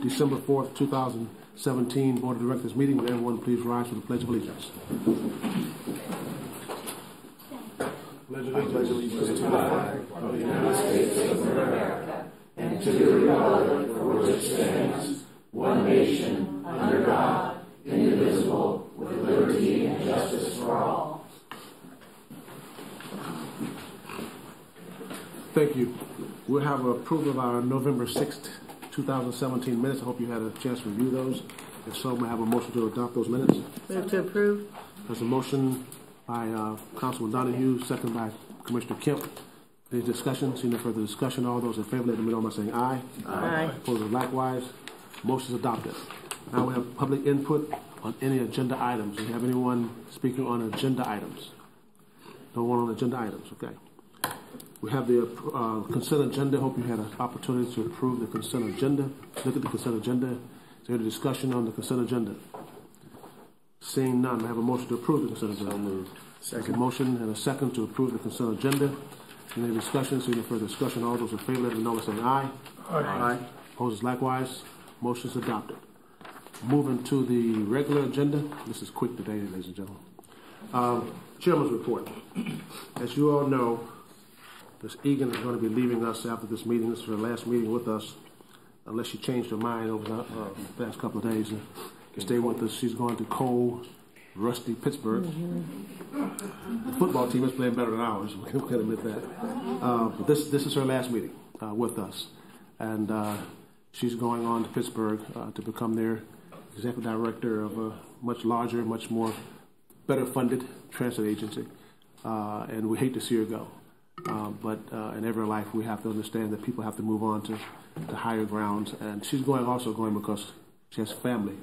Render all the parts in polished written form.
December 4th, 2017 Board of Directors meeting. Would everyone please rise for the Pledge of Allegiance? Pledge allegiance to the flag of the United States of America and to the republic for which it stands, one nation, under God, indivisible, with liberty and justice for all. Thank you. We'll have approval of our November 6th, 2017 minutes. I hope you had a chance to review those. If so, may I have a motion to adopt those minutes? Move to approve. There's a motion by Councilman Donahue, second by Commissioner Kemp. Any discussion? Seeing no further discussion, all those in favor, let them know by saying aye. Aye. Opposed, likewise. Motion is adopted. Now we have public input on any agenda items. Do you have anyone speaking on agenda items? No one on agenda items, okay. We have the consent agenda. Hope you had an opportunity to approve the consent agenda. Look at the consent agenda. Is there any discussion on the consent agenda? Seeing none, I have a motion to approve the consent agenda. Moved. Second motion and a second to approve the consent agenda. Any discussion? Seeing no further discussion, all those in favor, let them know by saying aye. Aye. Opposed, likewise. Motion is adopted. Moving to the regular agenda. This is quick today, ladies and gentlemen. Chairman's report. As you all know, Ms. Egan is going to be leaving us after this meeting. This is her last meeting with us, unless she changed her mind over the past couple of days. Stay with us. She's going to cold, rusty Pittsburgh. The football team is playing better than ours. We can admit that. But this is her last meeting with us, and she's going on to Pittsburgh to become their executive director of a much larger, much more better funded transit agency. And we hate to see her go. But in every life, we have to understand that people have to move on to higher grounds. And she's also going because she has family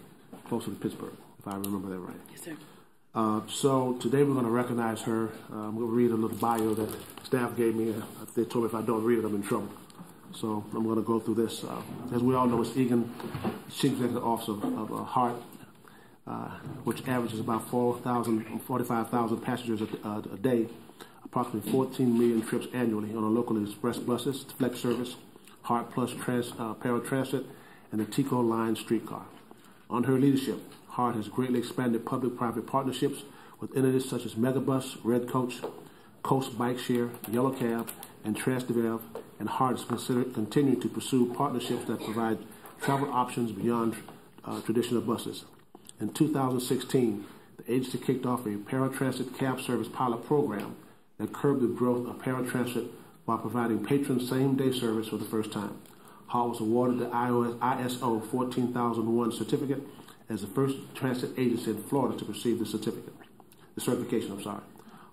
closer to Pittsburgh, if I remember that right. Yes, sir. So today we're going to recognize her. I'm going to read a little bio that staff gave me. They told me if I don't read it, I'm in trouble. So I'm going to go through this. As we all know, Ms. Egan, Chief Executive Officer of HART, which averages about 45,000 passengers a day, approximately 14 million trips annually on a locally express buses, flex service, HART Plus paratransit, and the TICO line streetcar. Under her leadership, HART has greatly expanded public-private partnerships with entities such as Megabus, Red Coach, Coast Bike Share, Yellow Cab, and Transdev, and HART is continuing to pursue partnerships that provide travel options beyond traditional buses. In 2016, the agency kicked off a paratransit cab service pilot program that curbed the growth of paratransit while providing patrons same-day service for the first time. HART was awarded the ISO 14001 certificate as the first transit agency in Florida to receive the certification.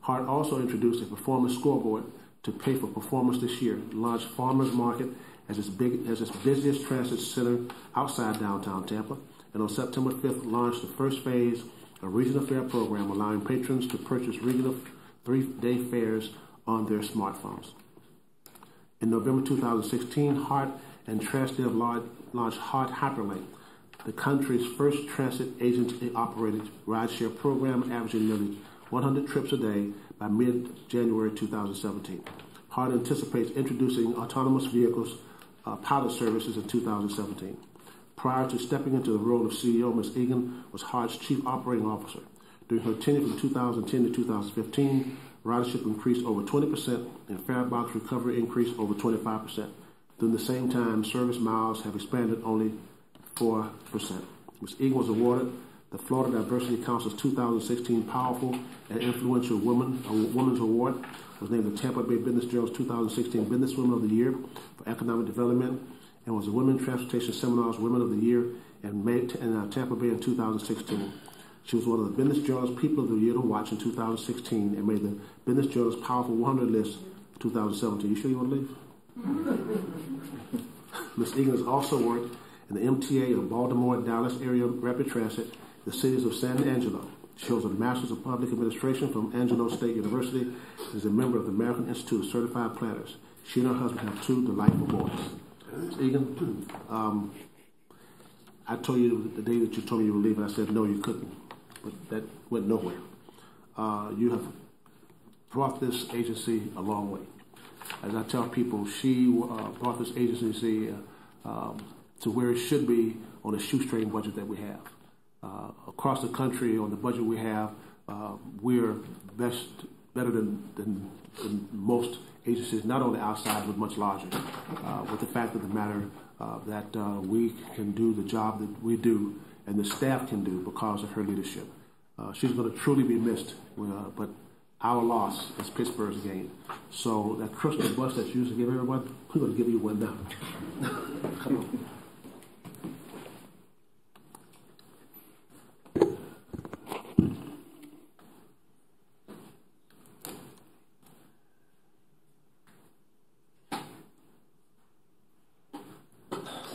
HART also introduced a performance scoreboard to pay for performance this year, launched Farmers Market as its busiest transit center outside downtown Tampa, and on September 5th launched the first phase of Regional Fare program, allowing patrons to purchase regional 3-day fares on their smartphones. In November 2016, HART and Transdev launched HART Hyperlink, the country's first transit agency-operated rideshare program, averaging nearly 100 trips a day by mid-January 2017. HART anticipates introducing autonomous vehicles pilot services in 2017. Prior to stepping into the role of CEO, Ms. Egan was HART's Chief Operating Officer. During her tenure from 2010 to 2015, ridership increased over 20% and fare box recovery increased over 25%. During the same time, service miles have expanded only 4%. Ms. Egan was awarded the Florida Diversity Council's 2016 Powerful and Influential Women's Award, was named the Tampa Bay Business Journal's 2016 Businesswoman of the Year for Economic Development, and was the Women Transportation Seminar's Women of the Year in Tampa Bay in 2016. She was one of the Business Journal's People of the Year to Watch in 2016 and made the Business Journal's Powerful 100 list in 2017. You sure you want to leave? Ms. Egan has also worked in the MTA of Baltimore, Dallas area rapid transit, the cities of San Angelo. She holds a Master's of Public Administration from Angelo State University and is a member of the American Institute of Certified Planners. She and her husband have 2 delightful boys. Ms. Egan, I told you the day that you told me you were leaving, I said, no, you couldn't. But that went nowhere. You have brought this agency a long way. As I tell people, she brought this agency to where it should be on a shoestring budget that we have. Across the country, on the budget we have, we're better than most agencies, not only outside, but much larger. With the fact of the matter that we can do the job that we do and the staff can do because of her leadership. She's going to truly be missed, but our loss is Pittsburgh's gain. So that Christmas bus that you used to give everyone, we're going to give you one now. Come on.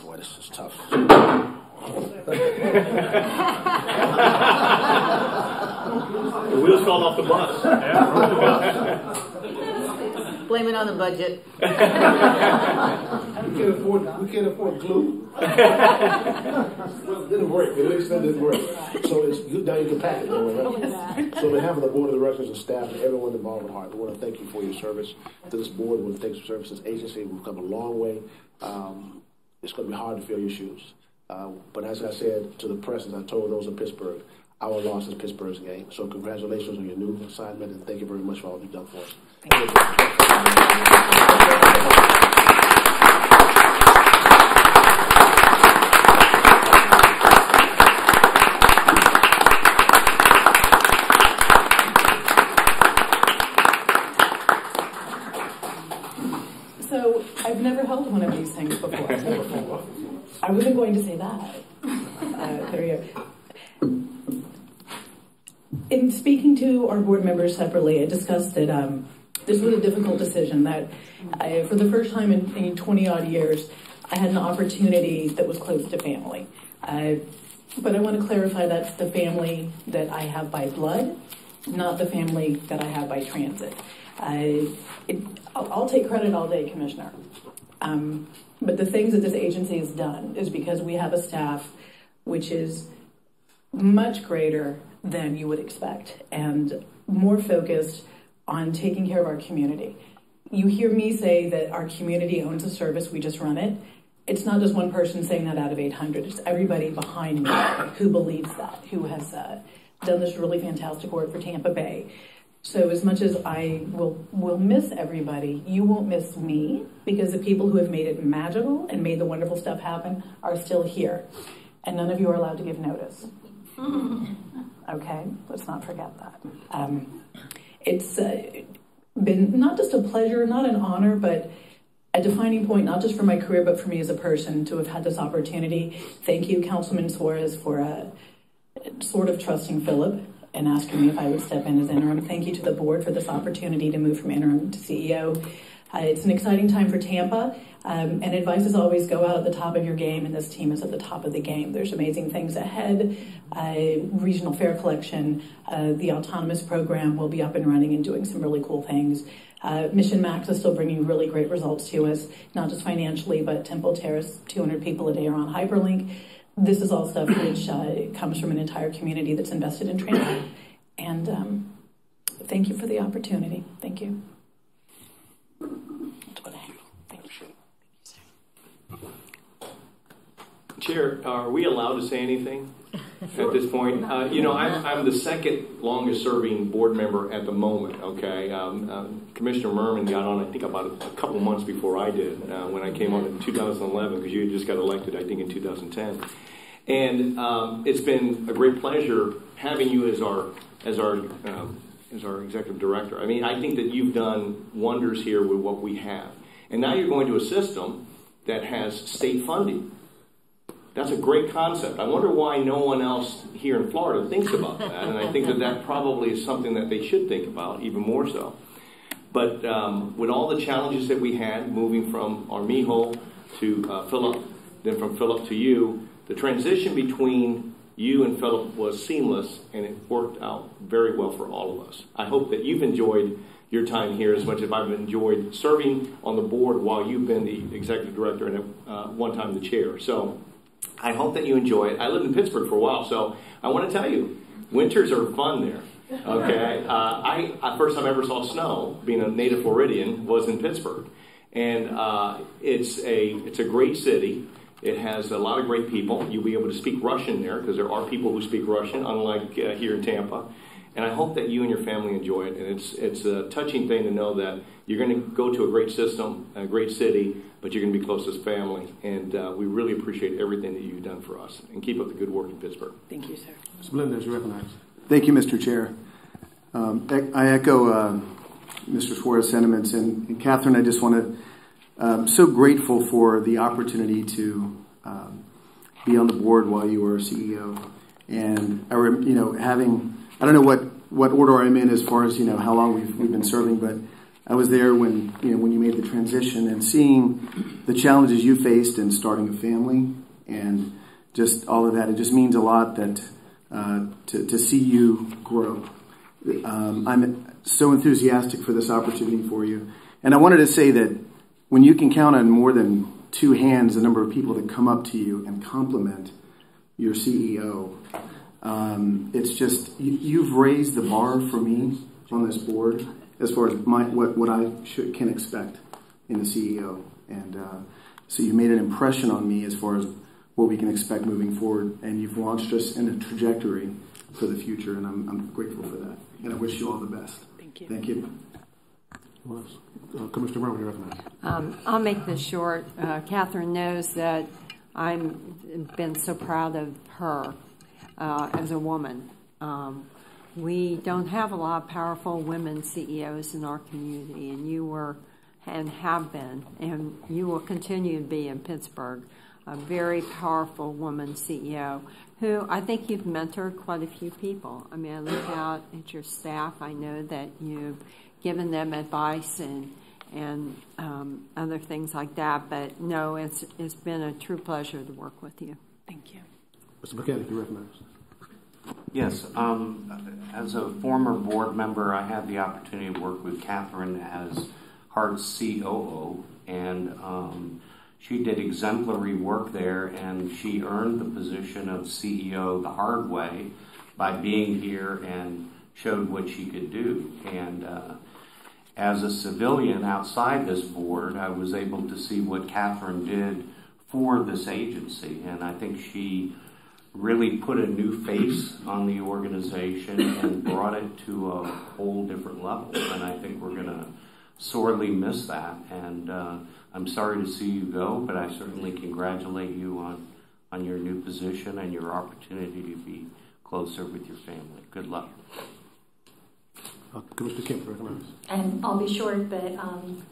Boy, this is tough. The wheels fall off the bus. Blame it on the budget. We can't afford glue. Well, it didn't work. At least that didn't work. So it's good. Now you can pack it. Right? So on behalf of the board of directors and staff and everyone involved with HART, I want to thank you for your service to this board. I want to thank you for service to this agency. We've come a long way. It's going to be hard to fill your shoes. But as I said to the press, as I told those in Pittsburgh, our loss is Pittsburgh's gain. So congratulations on your new assignment, and thank you very much for all you've done for us. Thank you. So I've never held one of these things before. I wasn't going to say that. There you go. In speaking to our board members separately, I discussed that this was a difficult decision, that for the first time in 20-odd years, I had an opportunity that was close to family. But I want to clarify that's the family that I have by blood, not the family that I have by transit. I'll take credit all day, Commissioner. But the things that this agency has done is because we have a staff which is much greater than you would expect and more focused on taking care of our community. You hear me say that our community owns a service, we just run it. It's not just one person saying that out of 800. It's everybody behind me who believes that, who has done this really fantastic work for Tampa Bay. So as much as I will miss everybody, you won't miss me, because the people who have made it magical and made the wonderful stuff happen are still here. And none of you are allowed to give notice. Okay, let's not forget that. It's been not just a pleasure, not an honor, but a defining point, not just for my career, but for me as a person to have had this opportunity. Thank you, Councilman Suarez, for sort of trusting Philip and asking me if I would step in as interim. Thank you to the board for this opportunity to move from interim to CEO. It's an exciting time for Tampa, and advice is always go out at the top of your game, and this team is at the top of the game. There's amazing things ahead. Regional fare collection, the autonomous program will be up and running and doing some really cool things. Mission Max is still bringing really great results to us, not just financially, but Temple Terrace, 200 people a day are on Hyperlink. This is all stuff which comes from an entire community that's invested in transit. And thank you for the opportunity. Thank you. Chair, are we allowed to say anything at this point? You know, I'm the second longest serving board member at the moment, okay? Commissioner Merman got on, I think, about a couple months before I did, when I came on in 2011, because you had just got elected, I think, in 2010. And it's been a great pleasure having you as our executive director. I mean, I think that you've done wonders here with what we have. And now you're going to a system that has state funding. That's a great concept. I wonder why no one else here in Florida thinks about that. And I think that that probably is something that they should think about, even more so. But with all the challenges that we had, moving from Armijo to Philip, then from Philip to you, the transition between you and Philip was seamless, and it worked out very well for all of us. I hope that you've enjoyed your time here as much as I've enjoyed serving on the board while you've been the executive director and at one time the chair. So I hope that you enjoy it. I lived in Pittsburgh for a while, so I want to tell you, winters are fun there. Okay, first time I ever saw snow, being a native Floridian, was in Pittsburgh, and it's a great city. It has a lot of great people. You'll be able to speak Russian there because there are people who speak Russian, unlike here in Tampa. And I hope that you and your family enjoy it. And it's a touching thing to know that you're going to go to a great system, a great city, but you're going to be close as family. And we really appreciate everything that you've done for us. And keep up the good work in Pittsburgh. Thank you, sir. Ms. Melendez, you recognize. Thank you, Mr. Chair. I echo Mr. Suarez's sentiments. And Catherine, I just want to, so grateful for the opportunity to be on the board while you were CEO. And, I don't know what order I'm in as far as, how long we've been serving, but I was there when you made the transition and seeing the challenges you faced in starting a family and just all of that. It just means a lot that to see you grow. I'm so enthusiastic for this opportunity for you. And I wanted to say that when you can count on more than two hands the number of people that come up to you and compliment your CEO, it's just, you've raised the bar for me on this board as far as what I can expect in a CEO. And so you made an impression on me as far as what we can expect moving forward, and you've launched us in a trajectory for the future, and I'm grateful for that. And I wish you all the best. Thank you. Thank you. Commissioner Brown, you recognize. I'll make this short. Catherine knows that I've been so proud of her as a woman. We don't have a lot of powerful women CEOs in our community, and you were and have been, and you will continue to be in Pittsburgh, a very powerful woman CEO who I think you've mentored quite a few people. I mean, I look out at your staff. I know that you've given them advice and other things like that. But no, it's been a true pleasure to work with you. Thank you. Mr. Mechanic, you recognize. Yes. As a former board member, I had the opportunity to work with Catherine as HART's COO, and she did exemplary work there, and she earned the position of CEO the hard way by being here and showed what she could do. And as a civilian outside this board, I was able to see what Catherine did for this agency, and I think she really put a new face on the organization and brought it to a whole different level. And I think we're going to sorely miss that. And I'm sorry to see you go, but I certainly congratulate you on your new position and your opportunity to be closer with your family. Good luck. Commissioner Kemp, recognize. And I'll be short, but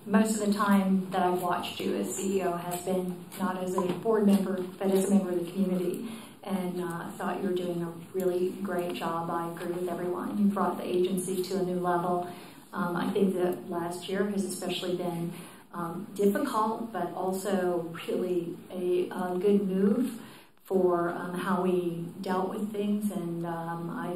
most of the time that I've watched you as CEO has been not as a board member, but as a member of the community. And I thought you were doing a really great job. I agree with everyone. You brought the agency to a new level. I think that last year has especially been difficult, but also really a good move for how we dealt with things. And I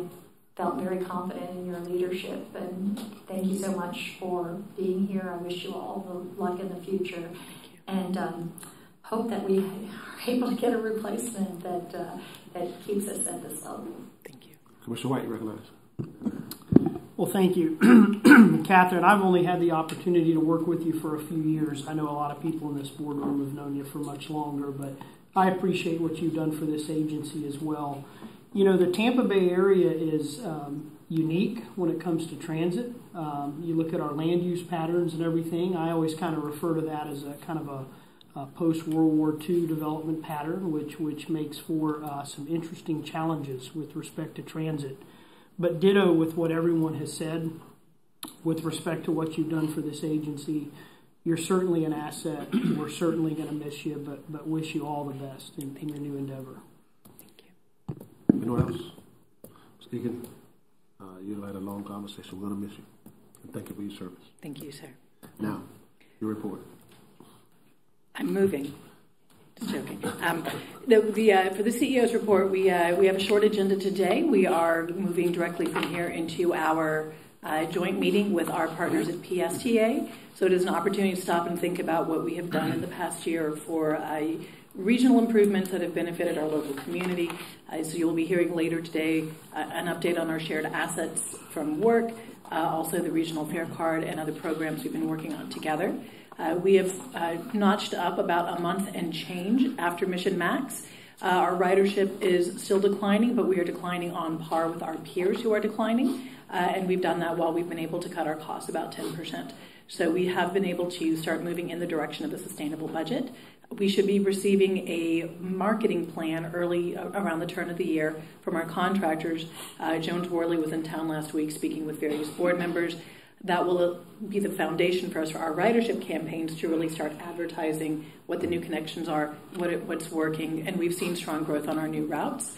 felt very confident in your leadership. And thank you so much for being here. I wish you all the luck in the future. And hope that we are able to get a replacement that keeps us at this level. Thank you. Commissioner White, you recognize. Well, thank you. Catherine, I've only had the opportunity to work with you for a few years. I know a lot of people in this boardroom have known you for much longer, but I appreciate what you've done for this agency as well. You know, the Tampa Bay area is unique when it comes to transit. You look at our land use patterns and everything. I always kind of refer to that as a kind of a post-World War II development pattern, which makes for some interesting challenges with respect to transit. But ditto with what everyone has said with respect to what you've done for this agency. You're certainly an asset. We're certainly going to miss you, but wish you all the best in your new endeavor. Thank you. Anyone else? Mr. Egan, you had a long conversation. We're going to miss you. And thank you for your service. Thank you, sir. Now, your report. I'm moving. Just joking. For the CEO's report, we have a short agenda today. We are moving directly from here into our joint meeting with our partners at PSTA. So it is an opportunity to stop and think about what we have done in the past year for regional improvements that have benefited our local community. So you'll be hearing later today an update on our shared assets from work, also the Regional Fare Card and other programs we've been working on together. We have notched up about a month and change after Mission Max. Our ridership is still declining, but we are declining on par with our peers who are declining, and we've done that while we've been able to cut our costs about 10%. So we have been able to start moving in the direction of a sustainable budget. We should be receiving a marketing plan early around the turn of the year from our contractors. Jones Worley was in town last week speaking with various board members. That will be the foundation for us for our ridership campaigns to really start advertising what the new connections are, what's working, and we've seen strong growth on our new routes.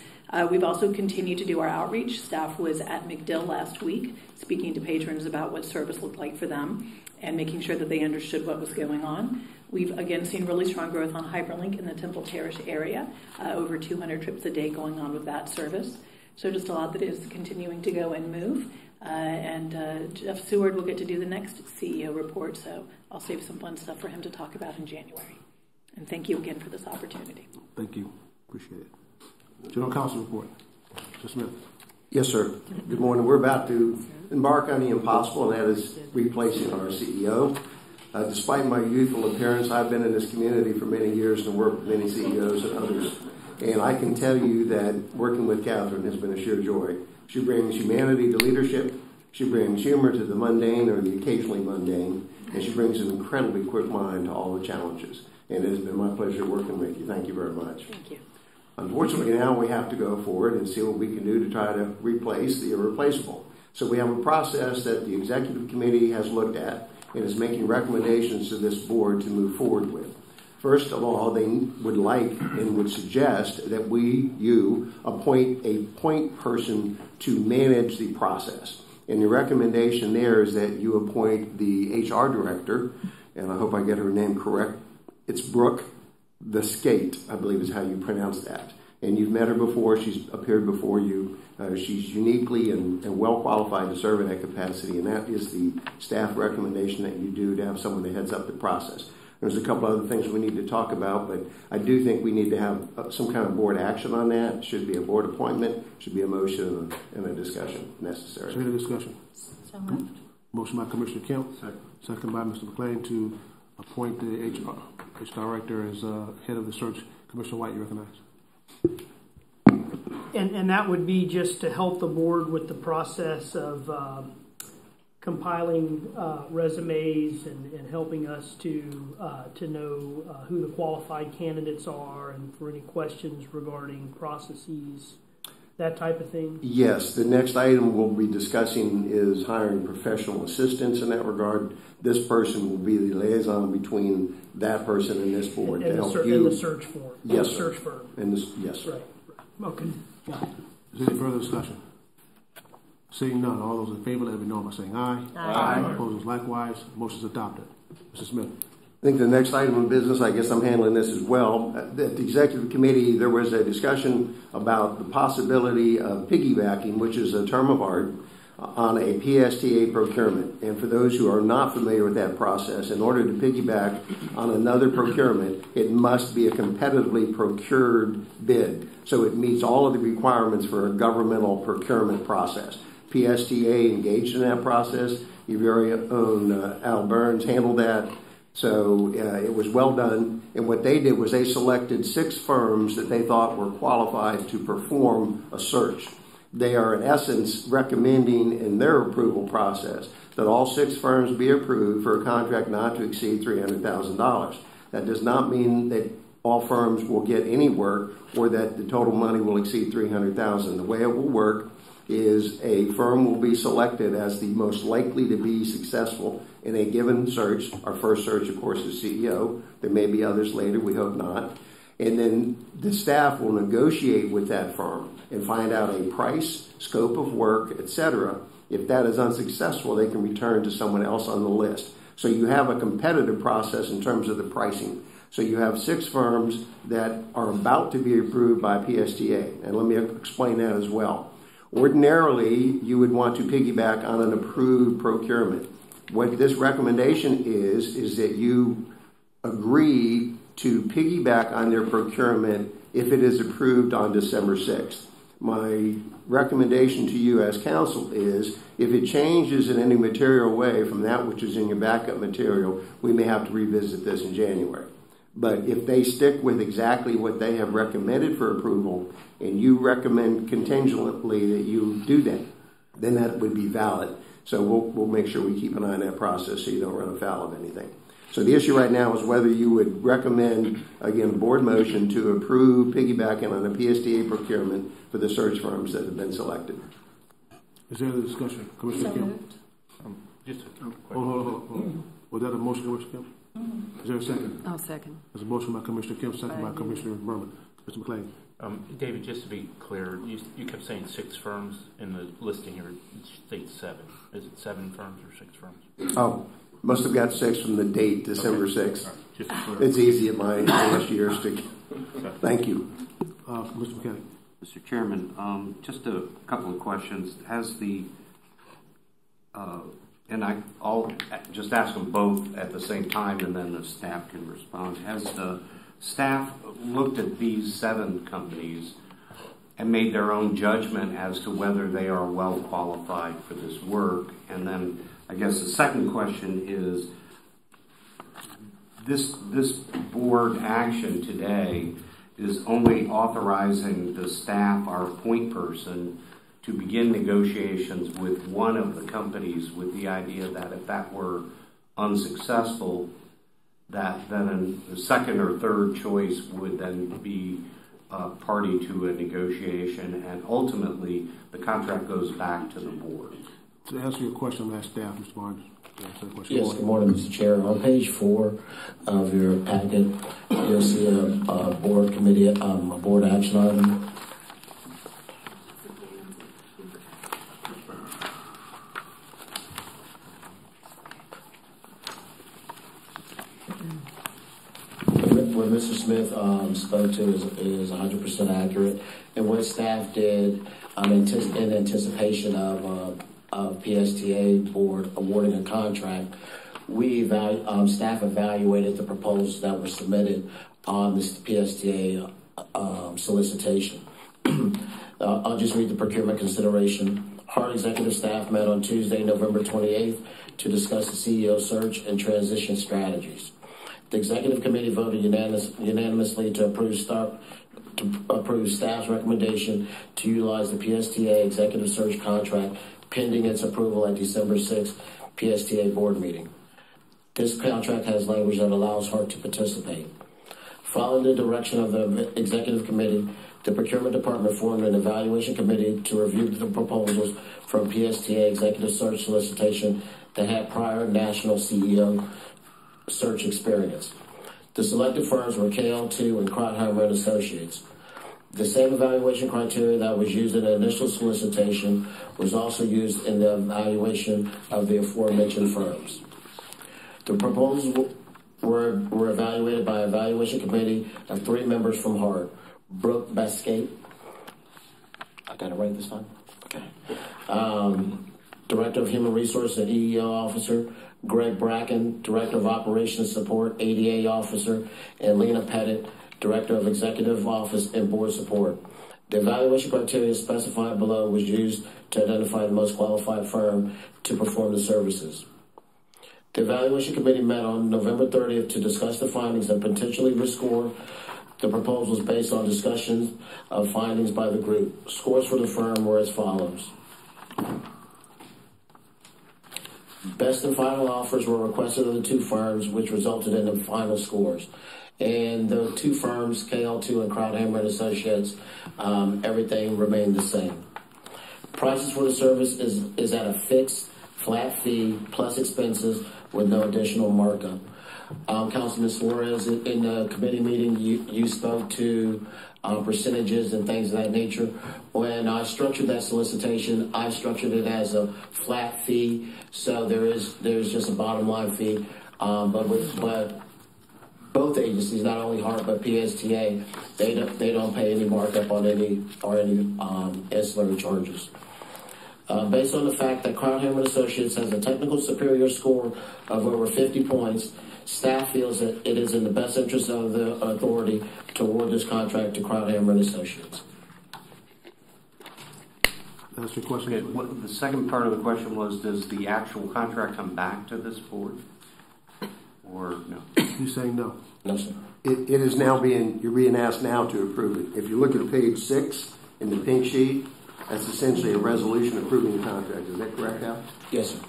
We've also continued to do our outreach. Staff was at McDill last week speaking to patrons about what service looked like for them and making sure that they understood what was going on. We've again seen really strong growth on Hyperlink in the Temple Terrace area, over 200 trips a day going on with that service. So just a lot that is continuing to go and move. Jeff Seward will get to do the next CEO report, so I'll save some fun stuff for him to talk about in January. And thank you again for this opportunity. Thank you. Appreciate it. General Counsel report. Mr. Smith. Yes, sir. Good morning. We're about to embark on the impossible, and that is replacing our CEO. Despite my youthful appearance, I've been in this community for many years and worked with many CEOs and others. And I can tell you that working with Catherine has been a sheer joy. She brings humanity to leadership. She brings humor to the mundane or the occasionally mundane. And she brings an incredibly quick mind to all the challenges. And it has been my pleasure working with you. Thank you very much. Thank you. Unfortunately, now we have to go forward and see what we can do to try to replace the irreplaceable. So we have a process that the executive committee has looked at and is making recommendations to this board to move forward with. First of all, they would like and would suggest that you appoint a point person to manage the process. And the recommendation there is that you appoint the HR director, and I hope I get her name correct. It's Brooke the Skate, I believe is how you pronounce that. And you've met her before. She's appeared before you. She's uniquely and well qualified to serve in that capacity, and that is the staff recommendation that you do to have someone that heads up the process. There's a couple other things we need to talk about, but I do think we need to have some kind of board action on that. It should be a board appointment, should be a motion and a discussion necessary. Any discussion? So moved. Motion by Commissioner Kemp, second by Mr. McLean to appoint the HR director as head of the search. Commissioner White, you recognize. And that would be just to help the board with the process of compiling resumes and helping us to know who the qualified candidates are, and for any questions regarding processes, that type of thing? Yes. The next item we'll be discussing is hiring professional assistants in that regard. This person will be the liaison between that person and this board to help you. In the search firm. Yes, sir. Search firm. Yes. Right. Okay. Is there any further discussion? Seeing none, all those in favor, let me know by saying aye. Aye. Opposers likewise. Motion is adopted. Mr. Smith. I think the next item of business, I guess I'm handling this as well. At the executive committee, there was a discussion about the possibility of piggybacking, which is a term of art, on a PSTA procurement. And for those who are not familiar with that process, in order to piggyback on another procurement, it must be a competitively procured bid. So it meets all of the requirements for a governmental procurement process. PSTA engaged in that process. Your very own Al Burns handled that. So it was well done. And what they did was they selected 6 firms that they thought were qualified to perform a search. They are, in essence, recommending in their approval process that all 6 firms be approved for a contract not to exceed $300,000. That does not mean that all firms will get any work or that the total money will exceed $300,000. The way it will work is a firm will be selected as the most likely to be successful in a given search. Our first search, of course, is CEO. There may be others later. We hope not. And then the staff will negotiate with that firm and find out a price, scope of work, etc. If that is unsuccessful, they can return to someone else on the list. So you have a competitive process in terms of the pricing. So you have 6 firms that are about to be approved by PSTA. And let me explain that as well. Ordinarily, you would want to piggyback on an approved procurement. What this recommendation is that you agree to piggyback on their procurement if it is approved on December 6th. my recommendation to you as council is if it changes in any material way from that which is in your backup material, we may have to revisit this in January. But if they stick with exactly what they have recommended for approval and you recommend contingently that you do that, then that would be valid. So we'll make sure we keep an eye on that process so you don't run afoul of anything. So the issue right now is whether you would recommend, again, a board motion to approve piggybacking on a PSTA procurement for the search firms that have been selected. Is there any discussion? Commissioner Kim? Just a quick question. Hold on. Was that a motion, Commissioner Kim? Is there a second? I'll second. There's a motion by Commissioner Kim, second by Commissioner Berman. Mr. McClain. David, just to be clear, you kept saying 6 firms in the listing here. It states 7. Is it 7 firms or 6 firms? Oh, must have got 6 from the date, December 6th. Right. It's easy at my last year's to. Thank you. Mr. McClain. Mr. Chairman, just a couple of questions. Has the and I'll just ask them both at the same time, and then the staff can respond. Has the staff looked at these 7 companies and made their own judgment as to whether they are well qualified for this work? And then I guess the second question is, this board action today is only authorizing the staff, our point person, to begin negotiations with one of the companies with the idea that if that were unsuccessful, that then the second or third choice would then be party to a negotiation, and ultimately the contract goes back to the board. To answer your question, I'm going to ask staff, Mr. Barnes. Yes, good morning, Mr. Chair. On page 4 of your packet, you'll see a board committee, a board action item. What Mr. Smith spoke to is 100% accurate. And what staff did in anticipation of PSTA board awarding a contract, staff evaluated the proposals that were submitted on this PSTA solicitation. I'll just read the procurement consideration. HART executive staff met on Tuesday, November 28th to discuss the CEO search and transition strategies. The executive committee voted unanimously to approve staff's recommendation to utilize the PSTA executive search contract pending its approval at December 6th PSTA board meeting. This contract has language that allows HART to participate. Following the direction of the executive committee, the procurement department formed an evaluation committee to review the proposals from PSTA executive search solicitation that had prior national CEO search experience. The selected firms were KL2 and Krautheimer & Associates. The same evaluation criteria that was used in the initial solicitation was also used in the evaluation of the aforementioned firms. The proposals were evaluated by an evaluation committee of 3 members from HART. Brooke Bascate. I got it right this time? Okay. Director of Human Resources and EEO Officer. Greg Bracken, Director of Operations Support, ADA Officer, and Lena Pettit, Director of Executive Office and Board Support. The evaluation criteria specified below was used to identify the most qualified firm to perform the services. The evaluation committee met on November 30th to discuss the findings and potentially rescore the proposals based on discussions of findings by the group. Scores for the firm were as follows. Best and final offers were requested of the 2 firms, which resulted in the final scores. And the 2 firms, KL2 and Krautheimer & Associates, everything remained the same. Prices for the service is at a fixed, flat fee plus expenses with no additional markup. Councilman Suarez, in the committee meeting, you spoke to percentages and things of that nature. When I structured that solicitation, I structured it as a flat fee, so there's just a bottom line fee. But both agencies, not only HART but PSTA, they don't pay any markup on any ancillary charges. Based on the fact that Krautheimer & Associates has a technical superior score of over 50 points, staff feels that it is in the best interest of the authority to award this contract to Krautheimer & Associates. That's your question. Okay, the second part of the question was, does the actual contract come back to this board? Or no? He's saying no. No, sir. It is now you're being asked now to approve it. If you look at page 6 in the pink sheet, that's essentially a resolution approving the contract. Is that correct, Al? Yes, sir.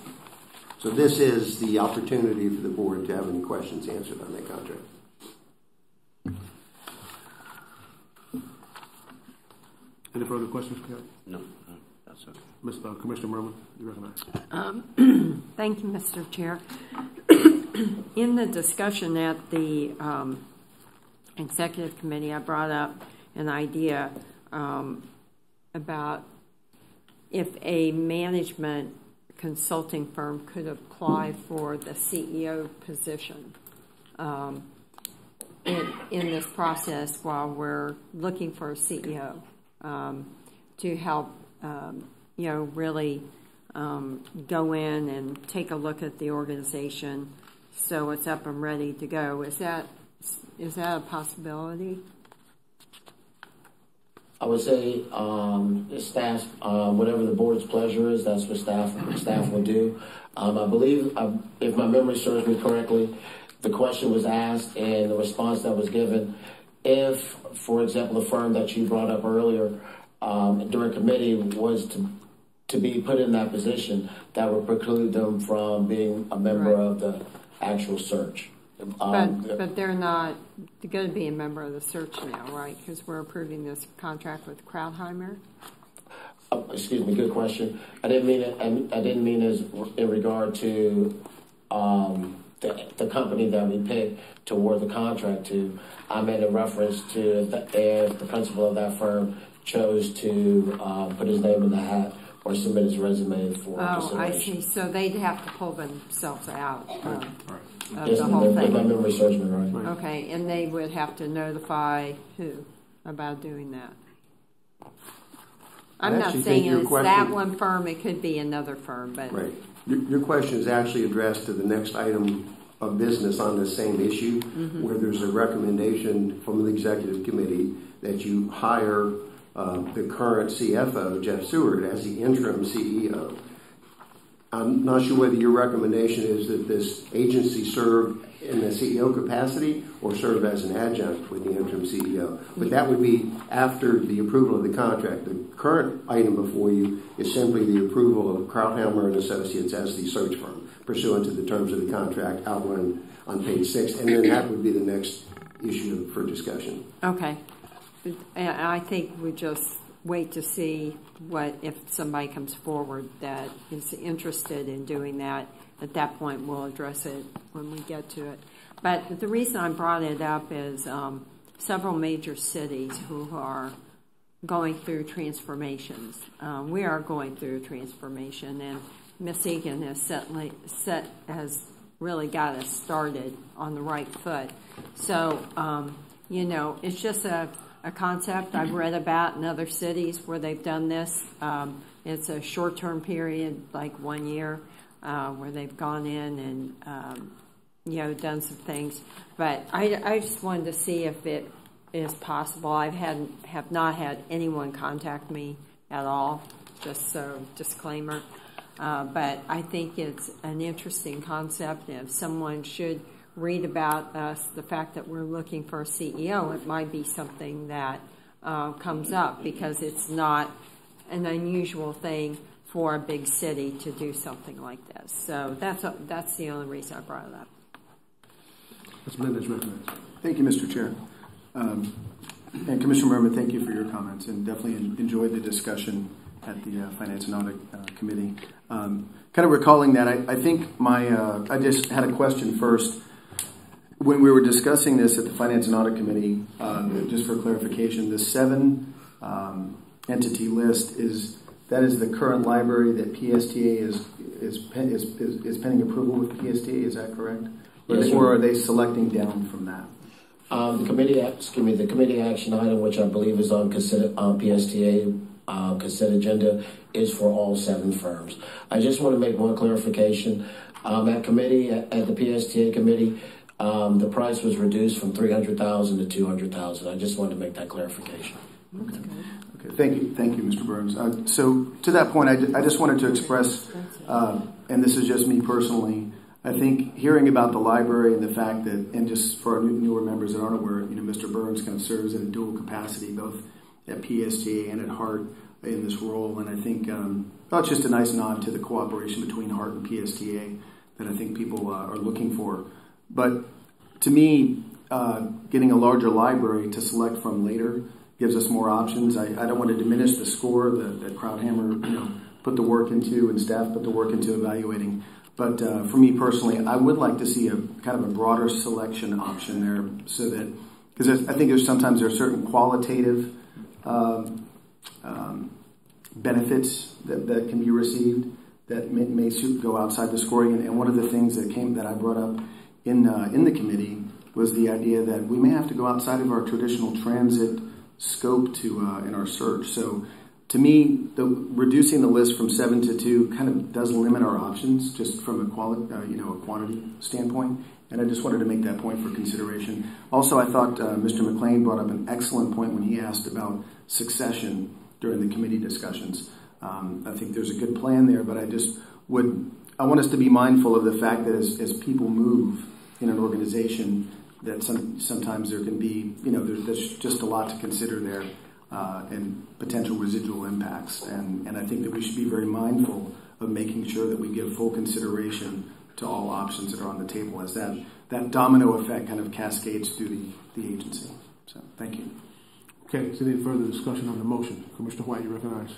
So this is the opportunity for the board to have any questions answered on that contract. Any further questions? No, that's okay. Commissioner Merman, you recognize. Thank you, Mr. Chair. In the discussion at the executive committee, I brought up an idea about if a management consulting firm could apply for the CEO position in this process while we're looking for a CEO to help, really go in and take a look at the organization so it's up and ready to go. Is that a possibility? I would say staff, whatever the board's pleasure is, that's what staff will do. I believe, if my memory serves me correctly, the question was asked and the response that was given, if, for example, the firm that you brought up earlier during committee was to be put in that position, that would preclude them from being a member of the actual search. But they're not going to be a member of the search now, right? Because we're approving this contract with Krauthammer. Excuse me, good question. I didn't mean as in regard to the company that we picked to award the contract to. I made a reference to if the principal of that firm chose to put his name in the hat or submit his resume for consideration. I see. So they'd have to pull themselves out of yes, the whole thing. My memory serves me right. Okay, and they would have to notify who about doing that? I'm not saying it's that one firm. It could be another firm, but right. Your question is actually addressed to the next item of business on the same issue, where there's a recommendation from the executive committee that you hire the current CFO, Jeff Seward, as the interim CEO. I'm not sure whether your recommendation is that this agency serve in the CEO capacity or serve as an adjunct with the interim CEO. But that would be after the approval of the contract. The current item before you is simply the approval of Krauthammer and Associates as the search firm, pursuant to the terms of the contract outlined on page 6. And then that would be the next issue for discussion. Okay. I think we just wait to see if somebody comes forward that is interested in doing that. At that point, we'll address it when we get to it. But the reason I brought it up is several major cities who are going through transformations. We are going through a transformation, and Miss Egan has really got us started on the right foot. So, it's just a concept I've read about in other cities where they've done this. It's a short-term period, like 1 year, where they've gone in and done some things. But I just wanted to see if it is possible. I have not had anyone contact me at all, just so disclaimer. But I think it's an interesting concept, and if someone should read about us, the fact that we're looking for a CEO, it might be something that comes up, because it's not an unusual thing for a big city to do something like this. So that's the only reason I brought it up. Thank you, Mr. Chair. And Commissioner Merman, thank you for your comments, and definitely enjoyed the discussion at the Finance and Audit Committee. Kind of recalling that, I think I just had a question first. When we were discussing this at the Finance and Audit Committee, just for clarification, the 7 entity list is the current library that PSTA is pending approval with the PSTA. Is that correct? Yes, or are they selecting down from that? The committee action item, which I believe is on PSTA consent agenda, is for all 7 firms. I just want to make one clarification. At the PSTA committee, the price was reduced from $300,000 to $200,000. I just wanted to make that clarification. Okay. Thank you, Mr. Burns. So to that point, I just wanted to express, and this is just me personally, I think hearing about the library and the fact that, and just for our newer members that aren't aware, Mr. Burns kind of serves in a dual capacity, both at PSTA and at HART in this role. And I think it's just a nice nod to the cooperation between HART and PSTA that I think people are looking for. But to me, getting a larger library to select from later gives us more options. I don't want to diminish the score that Krauthammer put the work into and staff put the work into evaluating. But for me personally, I would like to see a kind of a broader selection option there, so that, because I think there's certain qualitative benefits that can be received that may go outside the scoring. And one of the things that I brought up in the committee was the idea that we may have to go outside of our traditional transit scope in our search. So to me, reducing the list from 7 to 2 kind of does limit our options just from a quantity standpoint. And I just wanted to make that point for consideration. Also, I thought Mr. McLean brought up an excellent point when he asked about succession during the committee discussions. I think there's a good plan there, but I want us to be mindful of the fact that as people move in an organization, that sometimes there can be, there's just a lot to consider there. And potential residual impacts. And I think that we should be very mindful of making sure that we give full consideration to all options that are on the table, as that domino effect kind of cascades through the agency. So thank you. Okay, is there any further discussion on the motion? Commissioner White, you recognize.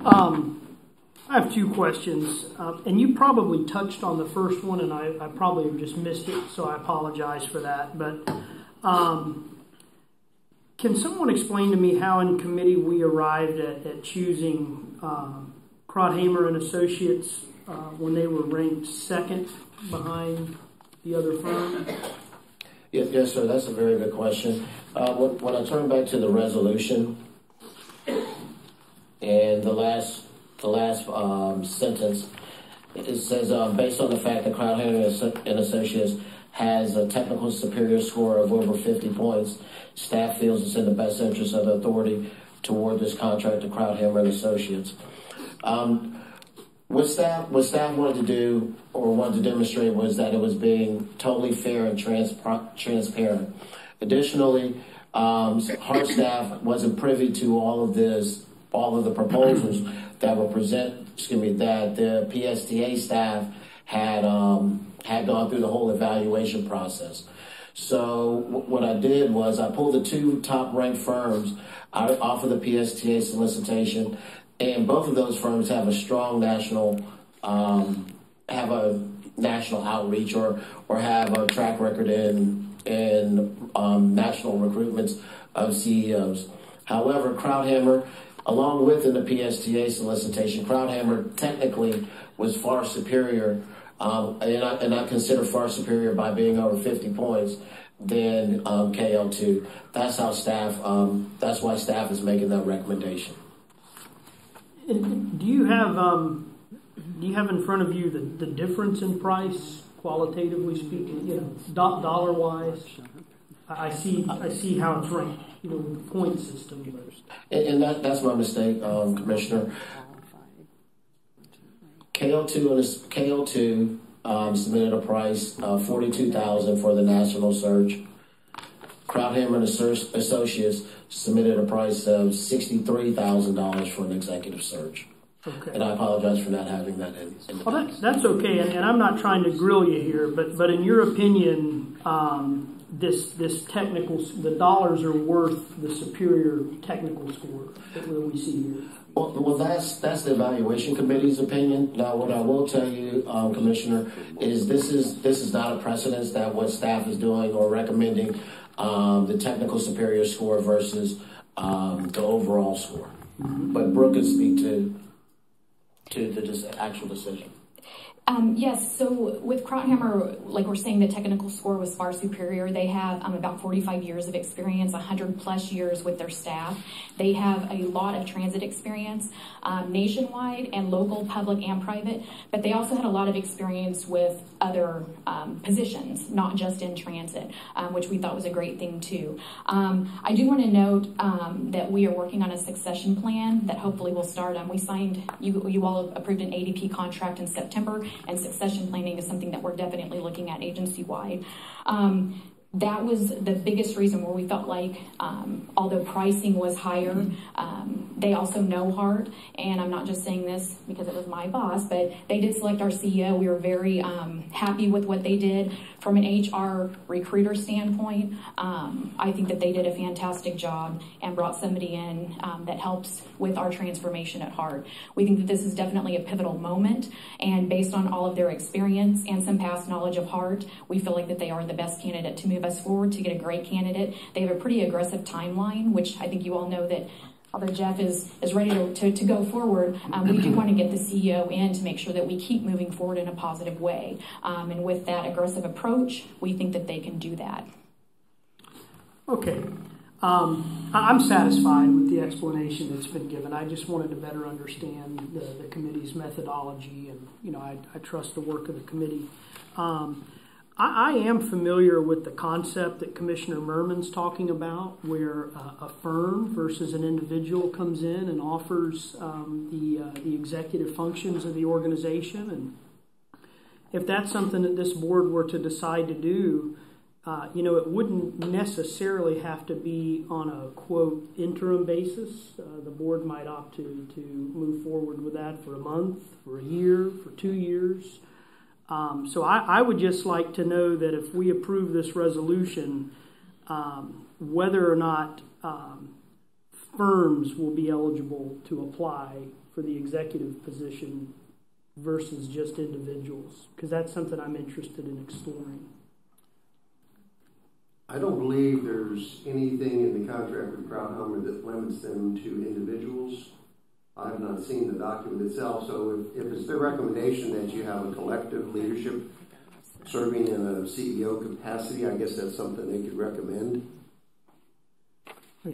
I have 2 questions, and you probably touched on the first one, and I probably have just missed it, so I apologize for that. But can someone explain to me how in committee we arrived at choosing Krauthammer and Associates when they were ranked second behind the other firm? Yes, sir. That's a very good question. When I turn back to the resolution and the last sentence, it says based on the fact that Krauthammer and Associates has a technical superior score of over 50 points, staff feels it's in the best interest of the authority to award this contract to Krauthammer and Associates. What staff wanted to do or wanted to demonstrate was that it was being totally fair and transparent. Additionally, HART staff wasn't privy to all of the proposals that were that the PSTA staff had gone through the whole evaluation process. So what I did was I pulled the 2 top-ranked firms off of the PSTA solicitation, and both of those firms have a strong national outreach or have a track record in national recruitments of CEOs. However, Krauthammer, along with in the PSTA solicitation, Krauthammer technically was far superior. And I consider far superior by being over 50 points than KL2. That's how staff. That's why staff is making that recommendation. Do you have in front of you the difference in price, qualitatively speaking, dollar wise? I see how it's ranked, the point system. And that's my mistake, Commissioner. KL2 submitted a price of $42,000 for the national search. Krauthammer and Associates submitted a price of $63,000 for an executive search. Okay. And I apologize for not having that in the past. That's okay, and I'm not trying to grill you here, but in your opinion, this technical, the dollars are worth the superior technical score that we see here. Well, that's the evaluation committee's opinion. Now, what I will tell you, Commissioner, is this is not a precedence that what staff is doing or recommending the technical superior score versus the overall score. Mm-hmm. But Brooke could speak to the actual decision. Yes, so with Krauthammer, like we're saying, the technical score was far superior. They have about 45 years of experience, 100 plus years with their staff. They have a lot of transit experience, nationwide and local, public and private, but they also had a lot of experience with other positions, not just in transit, which we thought was a great thing too. I do want to note that we are working on a succession plan that hopefully will start. We signed, you all approved an ADP contract in September, and succession planning is something that we're definitely looking at agency-wide. That was the biggest reason where we felt like, although pricing was higher, they also know HART, and I'm not just saying this because it was my boss, but they did select our CEO. We were very happy with what they did. From an HR recruiter standpoint, I think that they did a fantastic job and brought somebody in that helps with our transformation at HART. We think that this is definitely a pivotal moment, and based on all of their experience and some past knowledge of HART, we feel like that they are the best candidate to move us forward, to get a great candidate. They have a pretty aggressive timeline, which I think you all know that although Jeff is ready to go forward, we do want to get the CEO in to make sure that we keep moving forward in a positive way. And with that aggressive approach, we think that they can do that. Okay. I'm satisfied with the explanation that's been given. I just wanted to better understand the committee's methodology, and I trust the work of the committee. I am familiar with the concept that Commissioner Merman's talking about, where a firm versus an individual comes in and offers the executive functions of the organization. And if that's something that this board were to decide to do, it wouldn't necessarily have to be on a, quote, interim basis. The board might opt to move forward with that for a month, for a year, for 2 years. So I would just like to know that if we approve this resolution, whether or not firms will be eligible to apply for the executive position versus just individuals, because that's something I'm interested in exploring. I don't believe there's anything in the contract with Krauthammer that limits them to individuals. I have not seen the document itself, so if it's their recommendation that you have a collective leadership serving in a CEO capacity, I guess that's something they could recommend.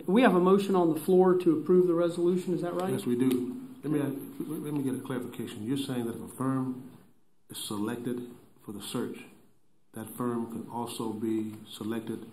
We have a motion on the floor to approve the resolution, is that right? Yes, we do. Let me get a clarification. You're saying that if a firm is selected for the search, that firm can also be selected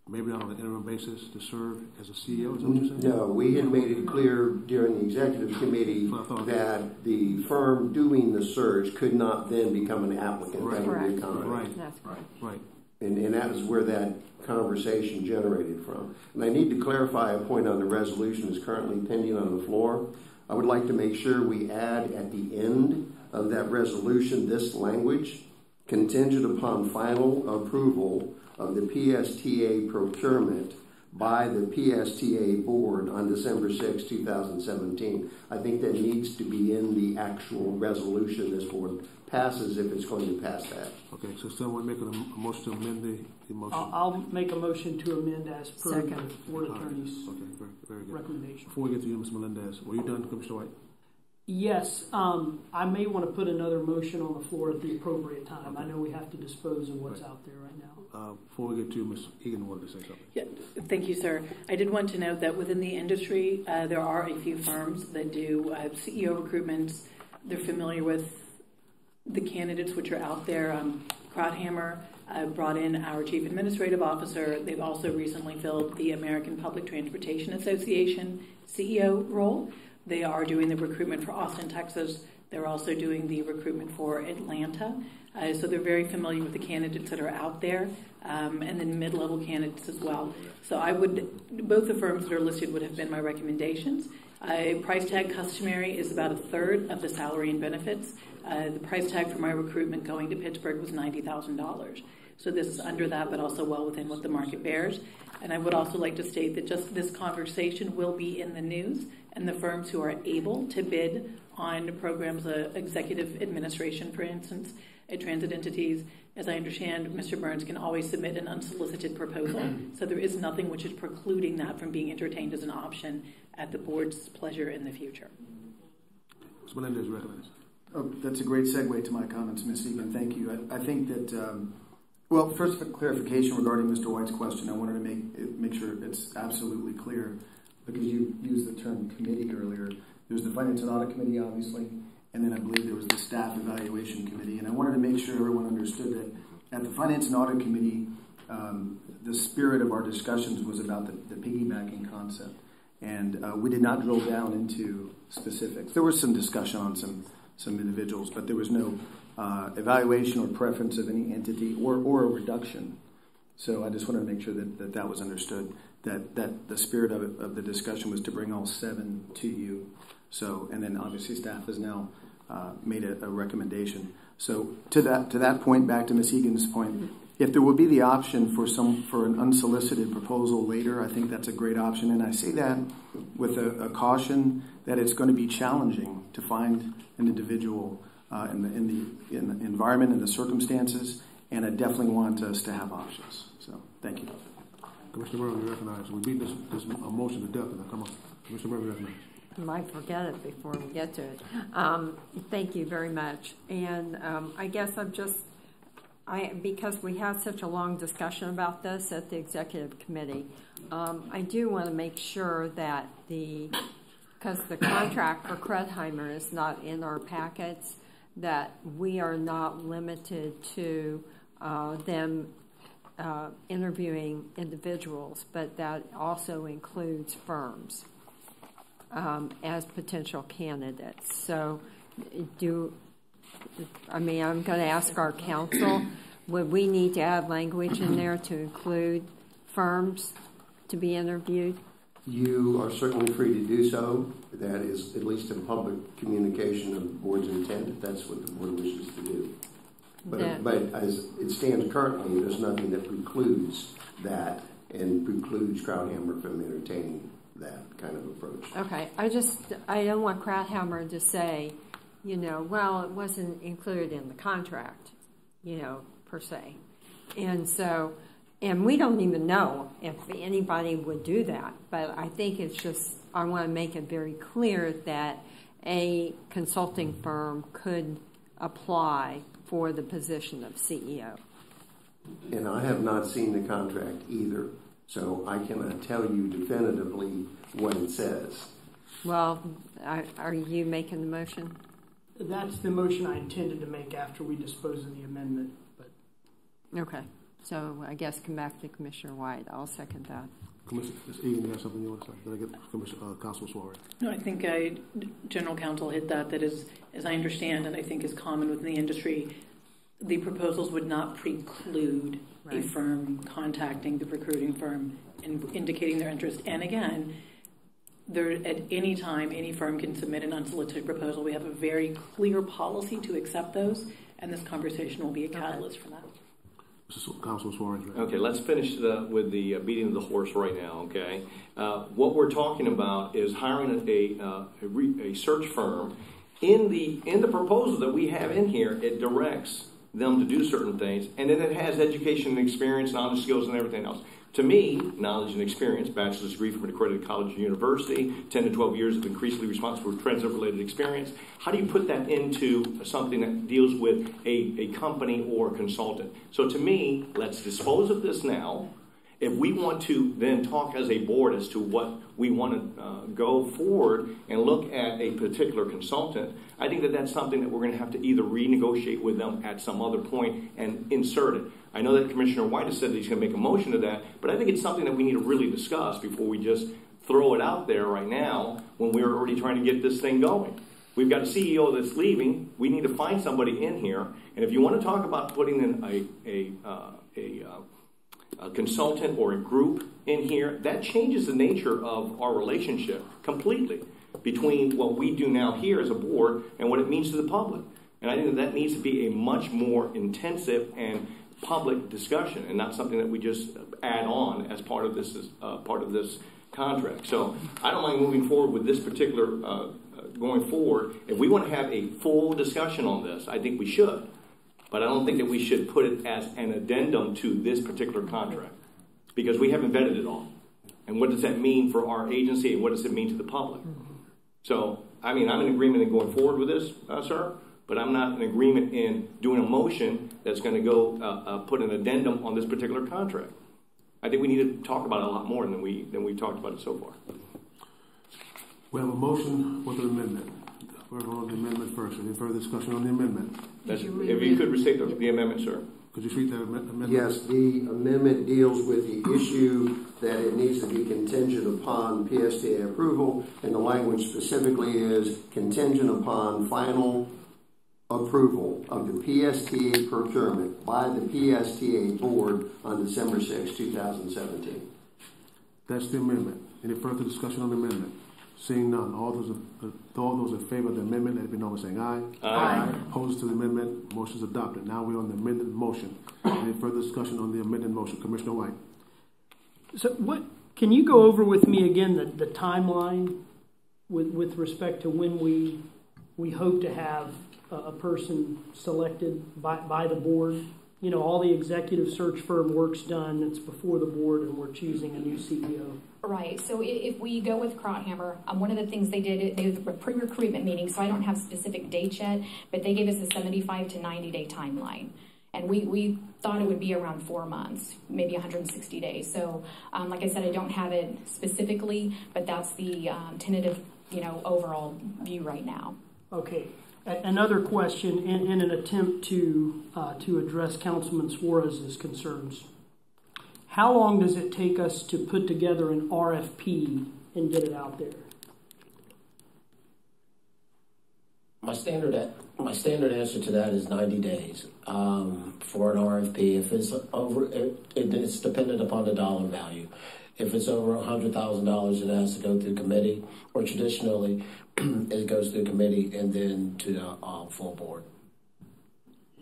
maybe on an interim basis to serve as a CEO? Is that what you're saying? No, we had made it clear during the executive committee that the firm doing the search could not then become an applicant. Right. That would be a conflict. Right. That's right. Right. And that was where that conversation generated from. And I need to clarify a point on the resolution that's currently pending on the floor. I would like to make sure we add at the end of that resolution this language: contingent upon final approval of the PSTA procurement by the PSTA board on December 6, 2017. I think that needs to be in the actual resolution this board passes, if it's going to pass that. Okay, so someone making a motion to amend the motion? I'll make a motion to amend as per the board attorney's very good. recommendation. Before we get to you, Ms. Melendez, were you done, Commissioner White? Yes, I may want to put another motion on the floor at the appropriate time. Okay. I know we have to dispose of what's out there right now. Before we get to Ms. Egan, wanted to say something. Yeah, thank you, sir. I did want to note that within the industry, there are a few firms that do CEO recruitments. They're familiar with the candidates which are out there. Krauthammer brought in our Chief Administrative Officer. They've also recently filled the American Public Transportation Association CEO role. They are doing the recruitment for Austin, Texas. They're also doing the recruitment for Atlanta. So they're very familiar with the candidates that are out there, and then mid-level candidates as well. So both the firms that are listed would have been my recommendations. Price tag customary is about 1/3 of the salary and benefits. The price tag for my recruitment going to Pittsburgh was $90,000. So this is under that, but also well within what the market bears. And I would also like to state that just this conversation will be in the news, and the firms who are able to bid on programs, executive administration, for instance, at transit entities, as I understand, Mr. Burns can always submit an unsolicited proposal. So there is nothing which is precluding that from being entertained as an option at the board's pleasure in the future. Ms. Melendez recognized. Oh, that's a great segue to my comments, Ms. Egan. Thank you. I think that, well, first for clarification regarding Mr. White's question, I wanted to make sure it's absolutely clear, because you used the term committee earlier. There's the Finance and Audit Committee, obviously, and then I believe there was the Staff Evaluation Committee. And I wanted to make sure everyone understood that at the Finance and Audit Committee, the spirit of our discussions was about the piggybacking concept. And we did not drill down into specifics. There was some discussion on some individuals, but there was no evaluation or preference of any entity or a reduction. So I just wanted to make sure that was understood, that the spirit of the discussion was to bring all 7 to you. So, and then obviously staff has now made a recommendation. So to that point, back to Ms. Egan's point, if there would be the option for an unsolicited proposal later, I think that's a great option. And I say that with a caution that it's going to be challenging to find an individual in the environment and the circumstances. And I definitely want us to have options. So thank you. Commissioner Murray, you recognize. We beat this motion to death. Now, come on. Commissioner Murray, you recognize. I might forget it before we get to it. Thank you very much. And I guess because we had such a long discussion about this at the executive committee, I do want to make sure that because the contract for Kretheimer is not in our packets, that we are not limited to them interviewing individuals, but that also includes firms as potential candidates. So I'm going to ask our counsel, would we need to add language in there to include firms to be interviewed? You are certainly free to do so. That is at least in public communication of the board's intent, if that's what the board wishes to do. But as it stands currently, there's nothing that precludes that and precludes Krauthammer from entertaining that kind of approach. Okay. I don't want Krauthammer to say, well, it wasn't included in the contract, per se. And we don't even know if anybody would do that. But I think I want to make it very clear that a consulting firm could apply for the position of CEO. And I have not seen the contract either, so I cannot tell you definitively what it says. Well, are you making the motion? That's the motion I intended to make after we dispose of the amendment. But okay. So I guess come back to Commissioner White. I'll second that. Commissioner Egan, you have something you want to say? Did I get Commissioner Councilman Suarez? No, I think General Counsel hit that is, as I understand, and I think is common within the industry, the proposals would not preclude a firm contacting the recruiting firm and indicating their interest. And again, at any time, any firm can submit an unsolicited proposal. We have a very clear policy to accept those, and this conversation will be a catalyst for that. Councilman Suarez. Right? Okay, let's finish with the beating of the horse right now, okay? What we're talking about is hiring a search firm. In the proposal that we have in here, it directs them to do certain things, and then it has education and experience, knowledge, skills, and everything else. To me, knowledge and experience, bachelor's degree from an accredited college or university, 10 to 12 years of increasingly responsible for transit-related experience. How do you put that into something that deals with a company or a consultant? So to me, let's dispose of this now. If we want to then talk as a board as to what we want to go forward and look at a particular consultant, I think that that's something that we're going to have to either renegotiate with them at some other point and insert it. I know that Commissioner White has said that he's going to make a motion to that, but I think it's something that we need to really discuss before we just throw it out there right now when we're already trying to get this thing going. We've got a CEO that's leaving. We need to find somebody in here. And if you want to talk about putting in a consultant or a group in here, that changes the nature of our relationship completely between what we do now here as a board and what it means to the public. And I think that needs to be a much more intensive and public discussion and not something that we just add on as part of this contract. So I don't mind moving forward with this particular going forward. If we want to have a full discussion on this, I think we should. But I don't think that we should put it as an addendum to this particular contract because we haven't vetted it all. And what does that mean for our agency and what does it mean to the public? So, I mean, I'm in agreement in going forward with this, sir. but I'm not in agreement in doing a motion that's going to go put an addendum on this particular contract. I think we need to talk about it a lot more than we've talked about it so far. We have a motion with an amendment. We're on the amendment first. Any further discussion on the amendment? If you could restate the amendment, sir. Could you read that amendment? Yes, the amendment deals with the issue that it needs to be contingent upon PSTA approval, and the language specifically is contingent upon final approval of the PSTA procurement by the PSTA board on December 6, 2017. That's the amendment. Any further discussion on the amendment? Seeing none, all those in favor of the amendment, let it be known by saying aye. Aye. Opposed to the amendment, motion is adopted. Now we're on the amended motion. Any further discussion on the amended motion? Commissioner White. So what, can you go over with me again the timeline with respect to when we hope to have a person selected by the board? You know, all the executive search firm work's done, it's before the board, and we're choosing a new CEO. Right. So if we go with Krauthammer, one of the things they did a pre-recruitment meeting, so I don't have specific dates yet, but they gave us a 75 to 90-day timeline. And we thought it would be around 4 months, maybe 160 days. So, like I said, I don't have it specifically, but that's the tentative, overall view right now. Okay. Another question in an attempt to address Councilman Suarez's concerns. How long does it take us to put together an RFP and get it out there? My standard answer to that is 90 days for an RFP. If it's over, it's dependent upon the dollar value. If it's over $100,000, it has to go through committee, or traditionally it goes through committee and then to the full board.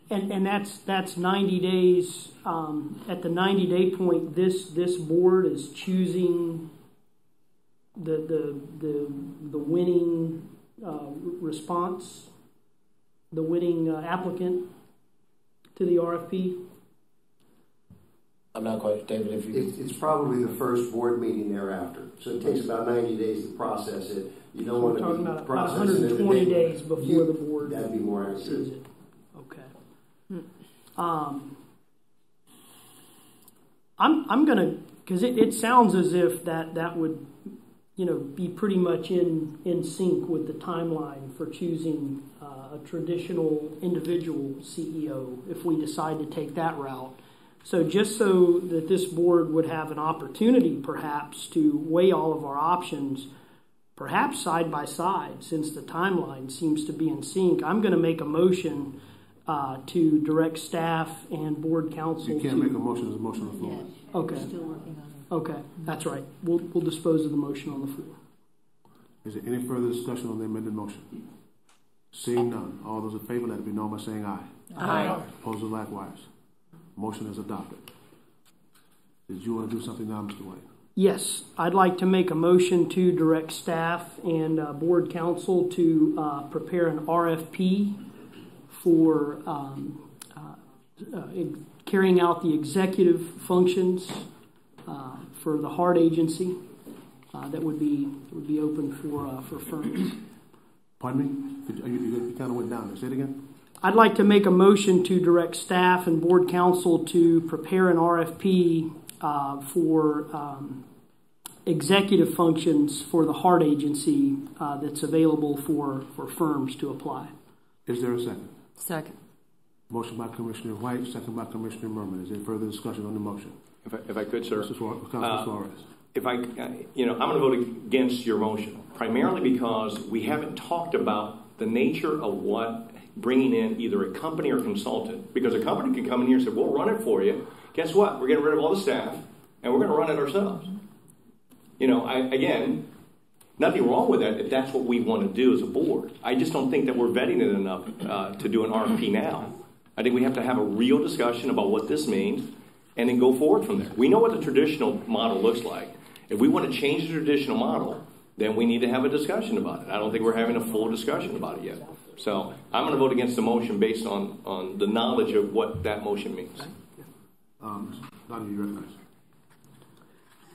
And that's 90 days. At the 90-day point, this board is choosing the winning response, the winning applicant to the RFP. I'm not quite, David, if you... It's probably the first board meeting thereafter. So it takes about 90 days to process it. You don't want to be about processing 120 days before the board that'd be more accurate. sees it. Okay. I'm gonna, because it sounds as if that would, be pretty much in sync with the timeline for choosing a traditional individual CEO if we decide to take that route. So just so that this board would have an opportunity perhaps to weigh all of our options, perhaps side by side, since the timeline seems to be in sync, I'm going to make a motion to direct staff and board counsel. You can't make a motion, there's a motion on the floor. Yeah, Okay. we're still working on it. Okay, that's right. We'll dispose of the motion on the floor. Is there any further discussion on the amended motion? Seeing none, all those in favor, let it be known by saying aye. Aye. Opposed, likewise. Motion is adopted. Did you want to do something now, Mr. White? Yes, I'd like to make a motion to direct staff and board counsel to prepare an RFP for carrying out the executive functions for the HART agency that would be open for firms. Pardon me? You kind of went down there. Say it again. I'd like to make a motion to direct staff and board counsel to prepare an RFP for executive functions for the HART agency that's available for firms to apply. Is there a second? Second. Motion by Commissioner White, second by Commissioner Merman. Is there further discussion on the motion? If I could, sir. Councilman Suarez. I'm going to vote against your motion, primarily because we haven't talked about the nature of what bringing in either a company or consultant, because a company can come in here and say, we'll run it for you. Guess what? We're getting rid of all the staff, and we're going to run it ourselves. Again, nothing wrong with that if that's what we want to do as a board. I just don't think that we're vetting it enough to do an RFP now. I think we have to have a real discussion about what this means and then go forward from there. We know what the traditional model looks like. If we want to change the traditional model, then we need to have a discussion about it. I don't think we're having a full discussion about it yet. So I'm going to vote against the motion based on the knowledge of what that motion means. Donnie, you recognize.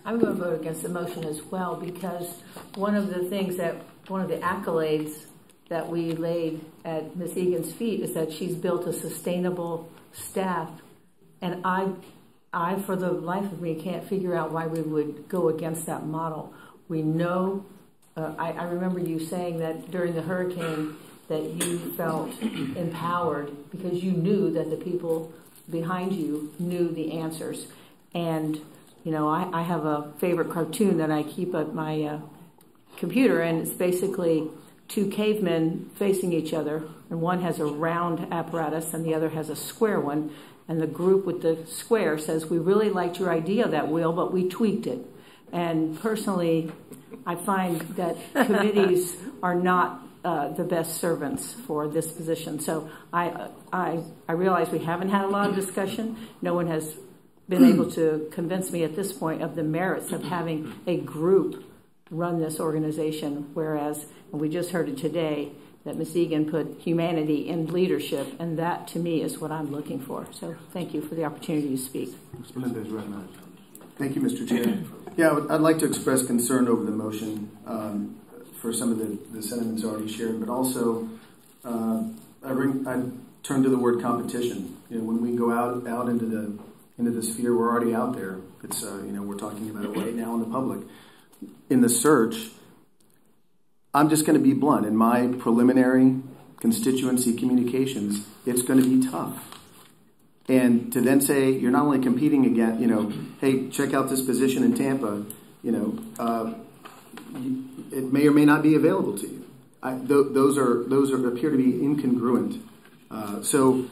I'm going to vote against the motion as well, because one of the accolades that we laid at Ms. Egan's feet is that she's built a sustainable staff, and I, for the life of me, can't figure out why we would go against that model. We know, I remember you saying that during the hurricane that you felt empowered because you knew that the people behind you knew the answers. And, you know, I have a favorite cartoon that I keep at my computer, and it's basically two cavemen facing each other, and one has a round apparatus and the other has a square one, and the group with the square says, "We really liked your idea of that wheel, but we tweaked it." And personally, I find that committees are not the best servants for this position. So I realize we haven't had a lot of discussion. No one has been able to convince me at this point of the merits of having a group run this organization, whereas, and we just heard it today, that Ms. Egan put humanity in leadership, and that to me is what I'm looking for. So thank you for the opportunity to speak. Ms. Melendez, recognized. Thank you, Mr. Chair. Yeah, I'd like to express concern over the motion for some of the sentiments already shared, but also I turn to the word competition. You know, when we go out into the sphere, we're already out there. It's you know, we're talking about it right now in the public. In the search, I'm just going to be blunt. In my preliminary constituency communications, it's going to be tough. And to then say, you're not only competing against, you know, hey, check out this position in Tampa, you know, it may or may not be available to you. Those appear to be incongruent. So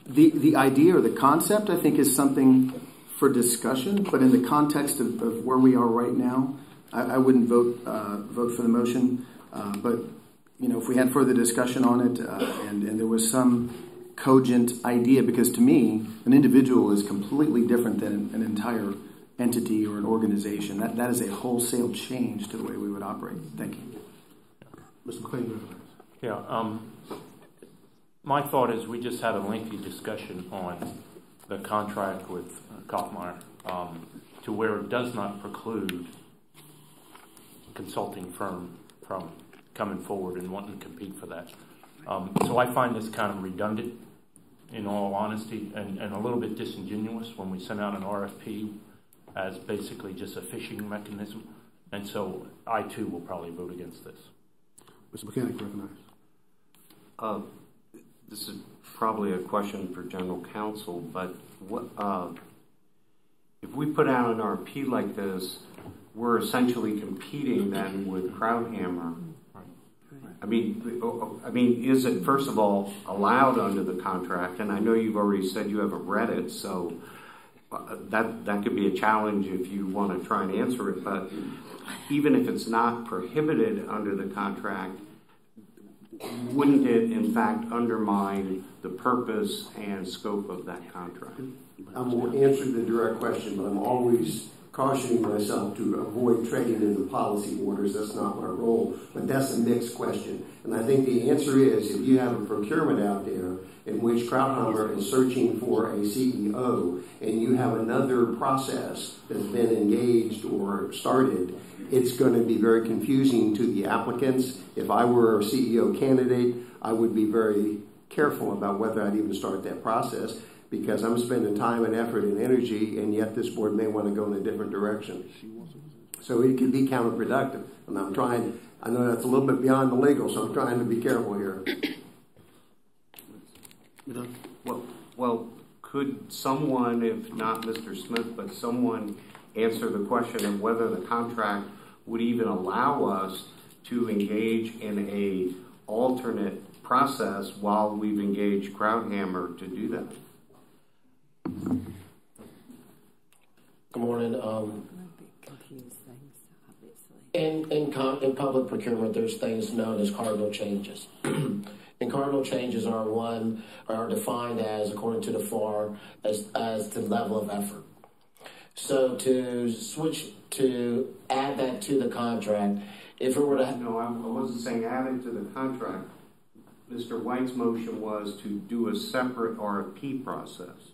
the idea or the concept, I think, is something for discussion, but in the context of where we are right now, I wouldn't vote for the motion. But you know, if we had further discussion on it and there was some cogent idea, because to me, an individual is completely different than an entire entity or an organization. That is a wholesale change to the way we would operate. Thank you. Mr. McLean. Yeah. My thought is we just had a lengthy discussion on the contract with Kaufmeyer to where it does not preclude a consulting firm from coming forward and wanting to compete for that. So I find this kind of redundant, in all honesty, and a little bit disingenuous when we send out an RFP as basically just a fishing mechanism. And so I, too, will probably vote against this. Mr. Mechanic, recognized. This is probably a question for General Counsel, but what if we put out an RFP like this, we're essentially competing then with Crowdhammer. I mean, is it, first of all, allowed under the contract? And I know you've already said you haven't read it, so that could be a challenge if you want to try and answer it. But even if it's not prohibited under the contract, wouldn't it, in fact, undermine the purpose and scope of that contract? I'm going to answer the direct question, but I'm always cautioning myself to avoid trading in the policy orders. That's not my role, but that's a mixed question. And I think the answer is, if you have a procurement out there in which Krauthammer is searching for a CEO and you have another process that's been engaged or started, it's going to be very confusing to the applicants. If I were a CEO candidate, I would be very careful about whether I'd even start that process, because I'm spending time and effort and energy, and yet this board may want to go in a different direction. So it could be counterproductive. And I'm trying, I know that's a little bit beyond the legal, so I'm trying to be careful here. Well, could someone, if not Mr. Smith, but someone answer the question of whether the contract would even allow us to engage in a alternate process while we've engaged Crowdhammer to do that? Good morning. In public procurement, there's things known as cardinal changes. And cardinal changes are defined as, according to the FAR, as the level of effort. So to add that to the contract, if it were to... No, I wasn't saying add it to the contract. Mr. White's motion was to do a separate RFP process.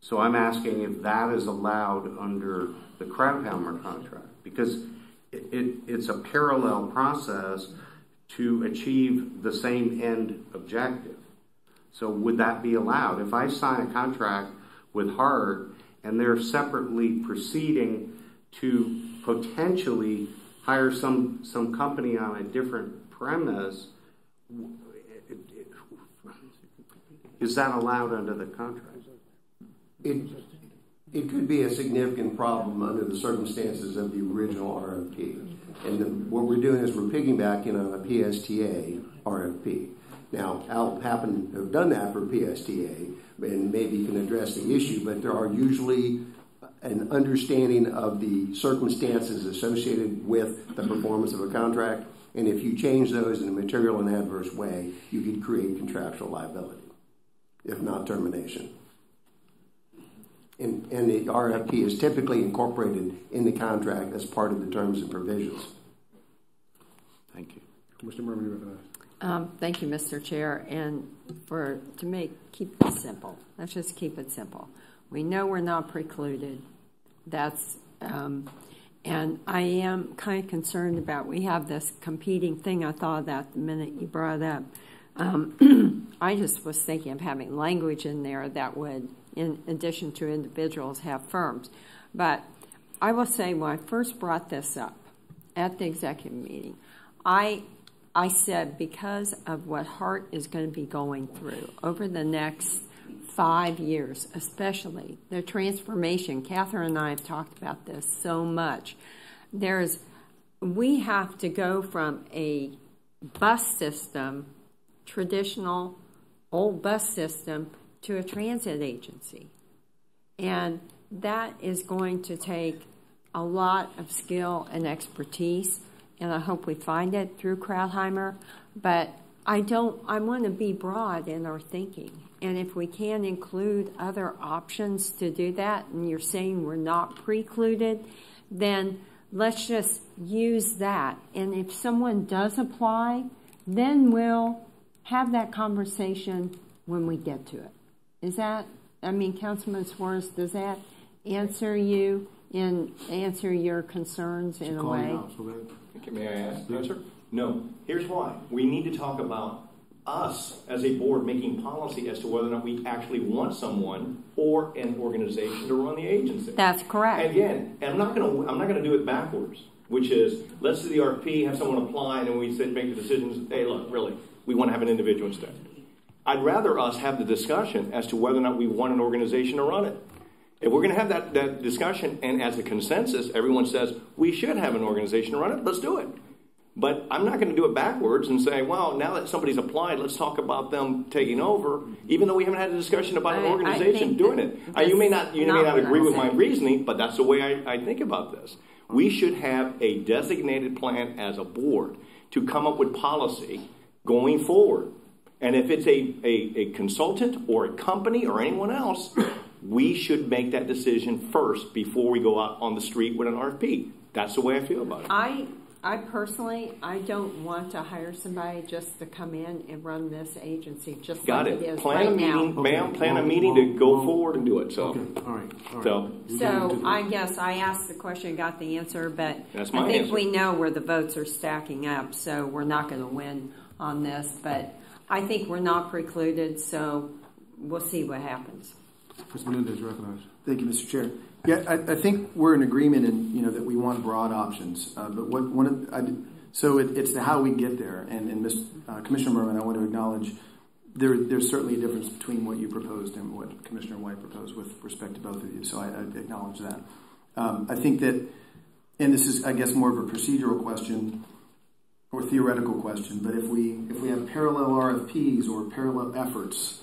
So I'm asking if that is allowed under the Krauthammer contract, because it's a parallel process to achieve the same end objective. So would that be allowed? If I sign a contract with HART and they're separately proceeding to potentially hire some company on a different premise, is that allowed under the contract? It could be a significant problem under the circumstances of the original RFP. And what we're doing is we're piggybacking on a PSTA RFP. Now, Al happened to have done that for PSTA, and maybe can address the issue, but there are usually an understanding of the circumstances associated with the performance of a contract, and if you change those in a material and adverse way, you could create contractual liability, if not termination. And the RFP is typically incorporated in the contract as part of the terms and provisions. Thank you. Commissioner Merman, you recognize. Thank you, Mr. Chair. And keep this simple. Let's just keep it simple. We know we're not precluded. And I am kind of concerned about, we have this competing thing. I thought of that the minute you brought it up. I just was thinking of having language in there that would, in addition to individuals, have firms. But I will say, when I first brought this up at the executive meeting, I said, because of what HART is going to be going through over the next 5 years, especially the transformation. Catherine and I have talked about this so much. We have to go from a bus system, traditional old bus system, to a transit agency. And that is going to take a lot of skill and expertise, and I hope we find it through Krauthammer. But I want to be broad in our thinking. And if we can include other options to do that, and you're saying we're not precluded, then let's just use that. And if someone does apply, then we'll have that conversation when we get to it. Is that, Councilman Suarez, does that answer you and answer your concerns in a way? May I ask the answer? No. Here's why. We need to talk about us as a board making policy as to whether or not we actually want someone or an organization to run the agency. That's correct. Again, and I'm not going to do it backwards, which is, let's do the RFP, have someone apply, and then we make the decisions. Hey, look, really, we want to have an individual instead. I'd rather us have the discussion as to whether or not we want an organization to run it. If we're going to have that discussion, and as a consensus, everyone says we should have an organization to run it, let's do it. But I'm not going to do it backwards and say, well, now that somebody's applied, let's talk about them taking over, even though we haven't had a discussion about an organization doing it. You may not agree with my reasoning, but that's the way I think about this. We should have a designated plan as a board to come up with policy going forward. And if it's a consultant or a company or anyone else, we should make that decision first before we go out on the street with an RFP. That's the way I feel about it. I personally, I don't want to hire somebody just to come in and run this agency just like it is plan right a meeting, now. Ma'am, plan a meeting to go forward and do it. So, okay. All right. So I guess I asked the question, got the answer, but that's my I think answer. we know where the votes are stacking up, so we're not going to win on this. But I think we're not precluded, so we'll see what happens. Mr. Menendez, recognized. Thank you, Mr. Chair. Yeah, I think we're in agreement in that we want broad options. But it's the how we get there. And Commissioner Merman, I want to acknowledge there's certainly a difference between what you proposed and what Commissioner White proposed with respect to both of you. So I acknowledge that. I think that, and this is, I guess, more of a procedural question or theoretical question. But if we have parallel RFPs or parallel efforts,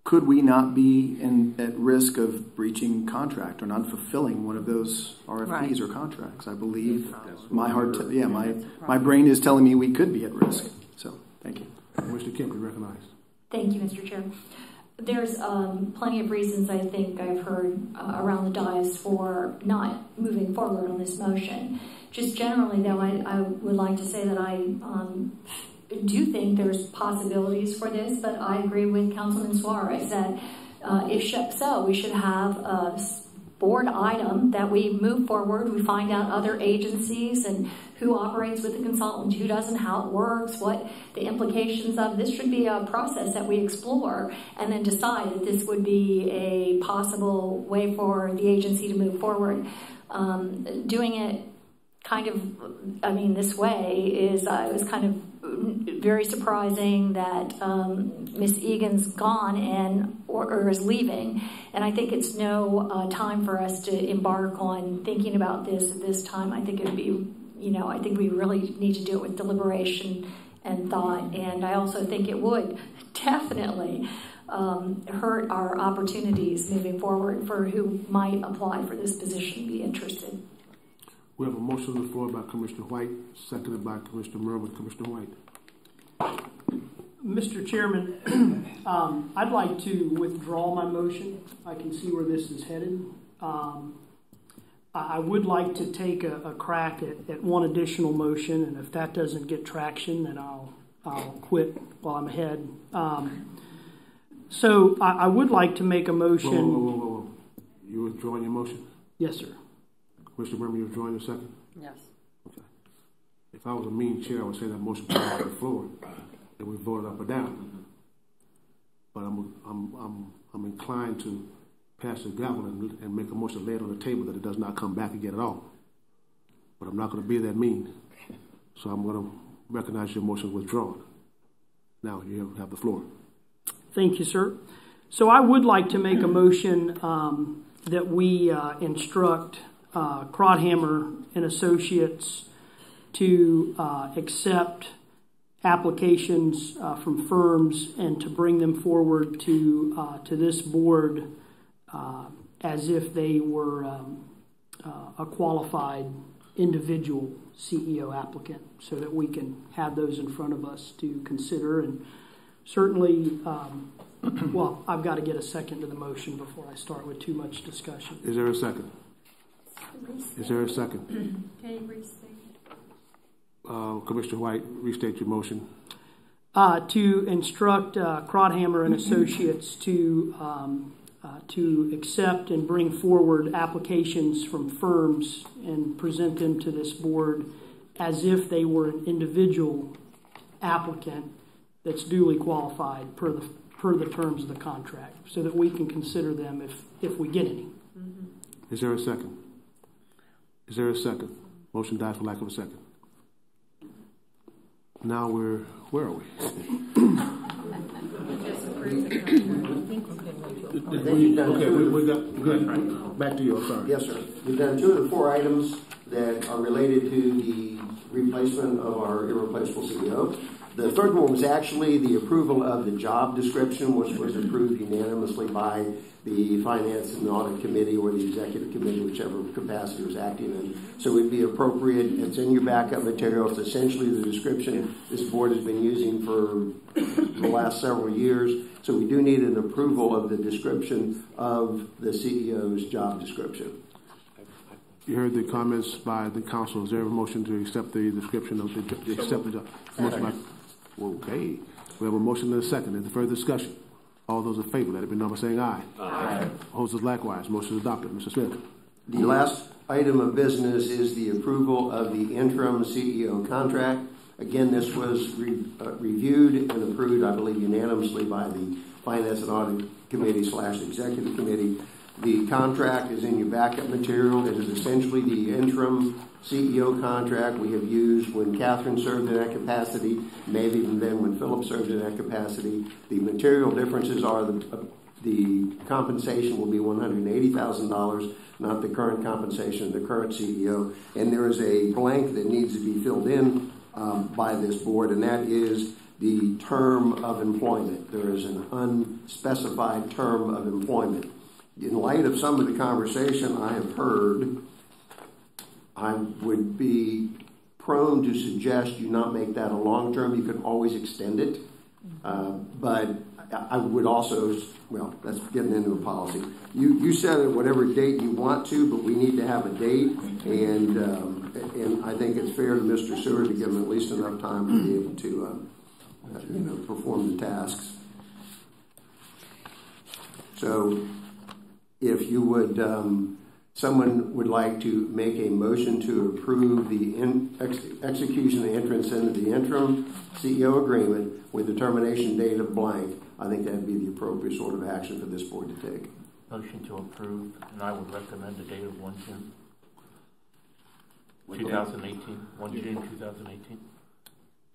could we not be at risk of breaching contract or not fulfilling one of those RFPs or contracts? I believe my brain is telling me we could be at risk. So, thank you. Mr. Kemp, recognized. Thank you, Mr. Chair. There's plenty of reasons I think I've heard around the dais for not moving forward on this motion. Just generally, though, I would like to say that I do think there's possibilities for this, but I agree with Councilman Suarez that if so, we should have board item that we move forward, we find out other agencies and who operates with the consultant, who doesn't, how it works, what the implications of. This should be a process that we explore and then decide that this would be a possible way for the agency to move forward. Doing it kind of, this way is, it was kind of very surprising that Miss Egan's gone or is leaving, and I think it's no time for us to embark on thinking about this at this time. I think it would be, I think we really need to do it with deliberation and thought, and I also think it would definitely hurt our opportunities moving forward for who might apply for this position, be interested. We have a motion on the floor by Commissioner White, seconded by Commissioner Merwin. Commissioner White. Mr. Chairman, I'd like to withdraw my motion. I can see where this is headed. I would like to take a crack at one additional motion, and if that doesn't get traction, then I'll quit while I'm ahead. So I would like to make a motion. Whoa. You withdrawing your motion? Yes, sir. Commissioner Berman, you withdrawing your second? Yes. Okay. If I was a mean chair, I would say that motion comes off the floor and we vote it up or down. But I'm inclined to pass the gavel and make a motion to lay it on the table that it does not come back again at all. But I'm not going to be that mean. So I'm going to recognize your motion withdrawn. Now you have the floor. Thank you, sir. So I would like to make a motion that we instruct Krauthammer and Associates to accept applications from firms and to bring them forward to this board as if they were a qualified individual CEO applicant, so that we can have those in front of us to consider. And certainly, well, I've got to get a second to the motion before I start with too much discussion. Is there a second? Is there a second? Can you restate? Commissioner White, restate your motion. To instruct Krauthammer and Associates to accept and bring forward applications from firms and present them to this board as if they were an individual applicant that's duly qualified per the terms of the contract, so that we can consider them if we get any. Mm-hmm. Is there a second? Is there a second? Motion dies for lack of a second. Now where are we? Okay, we got good. Back to you. I'm sorry. Yes, sir. We've done 2 of the 4 items that are related to the replacement of our irreplaceable CEO. The third one was actually the approval of the job description, which was approved unanimously by the Finance and Audit Committee or the Executive Committee, whichever capacity was acting in. So it would be appropriate. It's in your backup material. It's essentially the description this board has been using for the last several years. So we do need an approval of the description of the CEO's job description. You heard the comments by the council. Is there a motion to accept the description of the accept the job? Motion by, okay. We have a motion and a second. Is there further discussion? All those in favor, let it be known by saying aye. Aye. Opposed, likewise. Motion is adopted. Mr. Smith. The last item of business is the approval of the interim CEO contract. Again, this was reviewed and approved, I believe, unanimously by the Finance and Audit Committee / Executive Committee. The contract is in your backup material. It is essentially the interim CEO contract we have used when Catherine served in that capacity, maybe even then when Philip served in that capacity. The material differences are the compensation will be $180,000, not the current compensation of the current CEO. And there is a blank that needs to be filled in by this board, and that is the term of employment. There is an unspecified term of employment. In light of some of the conversation I have heard, I would be prone to suggest you not make that a long term. You can always extend it. But I would also, well, that's getting into a policy. You set it whatever date you want to, but we need to have a date. And I think it's fair to Mr. Seward to give him at least enough time to be able to perform the tasks. So if you would someone would like to make a motion to approve the execution and entrance into the interim CEO agreement with the termination date of blank, I think that would be the appropriate sort of action for this board to take. Motion to approve, and I would recommend a date of 1 June 2018. 1 June 2018.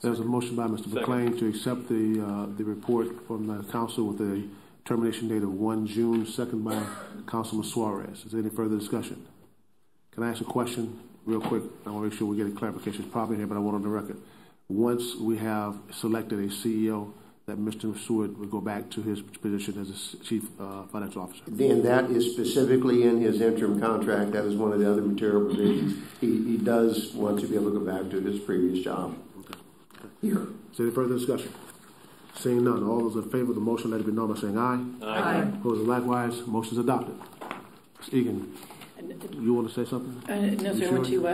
There's a motion by Mr. McLean to accept the report from the council with a termination date of 1 June, second by Councilman Suarez. Is there any further discussion? Can I ask a question real quick? I want to make sure we get a clarification. It's probably here, but I want on the record. Once we have selected a CEO, that Mr. Seward would go back to his position as a Chief Financial Officer. Then that is specifically in his interim contract. That is one of the other material provisions. He does want to be able to go back to his previous job. Okay. Here. Is there any further discussion? Seeing none, all those in favor of the motion, let it be known by saying aye. Aye. Opposed, likewise. Motion is adopted. Ms. Egan, you want to say something? No, sir. I want to.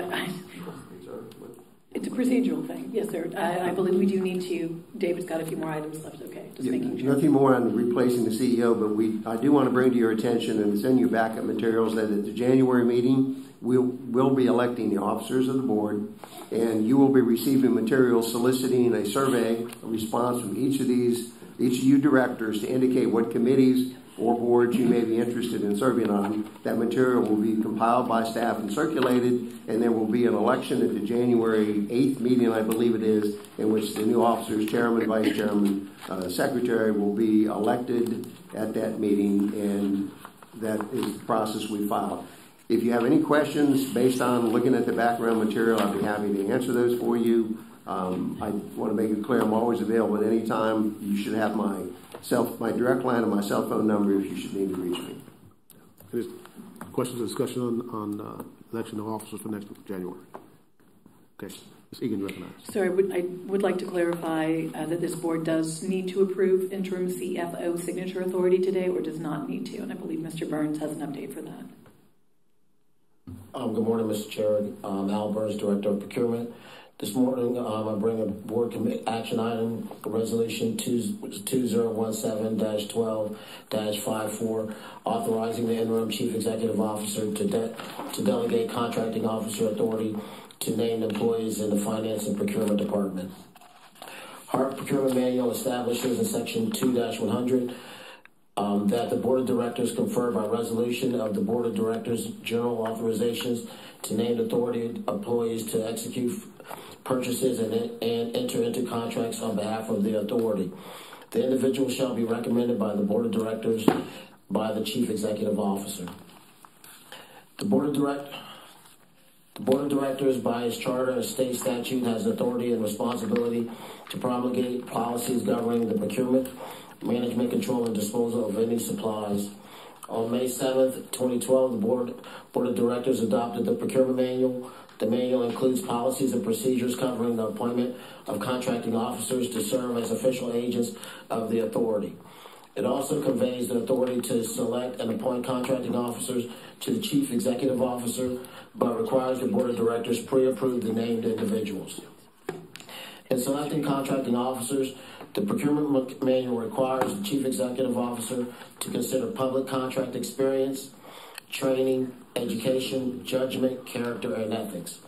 It's a procedural thing. Yes, sir. I believe we do need to. David's got a few more items left. Okay, just making sure. Nothing more on replacing the CEO, but I do want to bring to your attention and send you backup materials that at the January meeting, we'll be electing the officers of the board, and you will be receiving materials soliciting a survey, a response from each of you directors to indicate what committees or boards you may be interested in serving on. That material will be compiled by staff and circulated, and there will be an election at the January 8th meeting, I believe it is, in which the new officers, chairman, vice chairman, secretary, will be elected at that meeting, and that is the process we filed. If you have any questions based on looking at the background material, I'd be happy to answer those for you. I want to make it clear I'm always available at any time. You should have my direct line and my cell phone number if you should need to reach me. Any questions or discussion on election of officers for next January? Okay. Ms. Egan, you recognize. Sir, I would like to clarify that this board does need to approve interim CFO signature authority today, or does not need to, and I believe Mr. Burns has an update for that. Good morning, Mr. Chair. Al Burns, Director of Procurement. This morning, I bring a board action item, Resolution 2017-12-54, authorizing the interim Chief Executive Officer to delegate contracting officer authority to named employees in the Finance and Procurement Department. HART Procurement Manual establishes in Section 2-100 that the Board of Directors confer by resolution of the Board of Directors general authorizations to named authority employees to execute purchases and enter into contracts on behalf of the authority. The individual shall be recommended by the Board of Directors by the Chief Executive Officer. The Board of Directors, by its charter and state statute, has authority and responsibility to promulgate policies governing the procurement, management, control, and disposal of any supplies. On May 7th, 2012, the Board of Directors adopted the Procurement Manual. The manual includes policies and procedures covering the appointment of contracting officers to serve as official agents of the authority. It also conveys the authority to select and appoint contracting officers to the Chief Executive Officer, but requires the Board of Directors pre-approve the named individuals. In selecting contracting officers, the Procurement Manual requires the Chief Executive Officer to consider public contract experience, training, education, judgment, character, and ethics.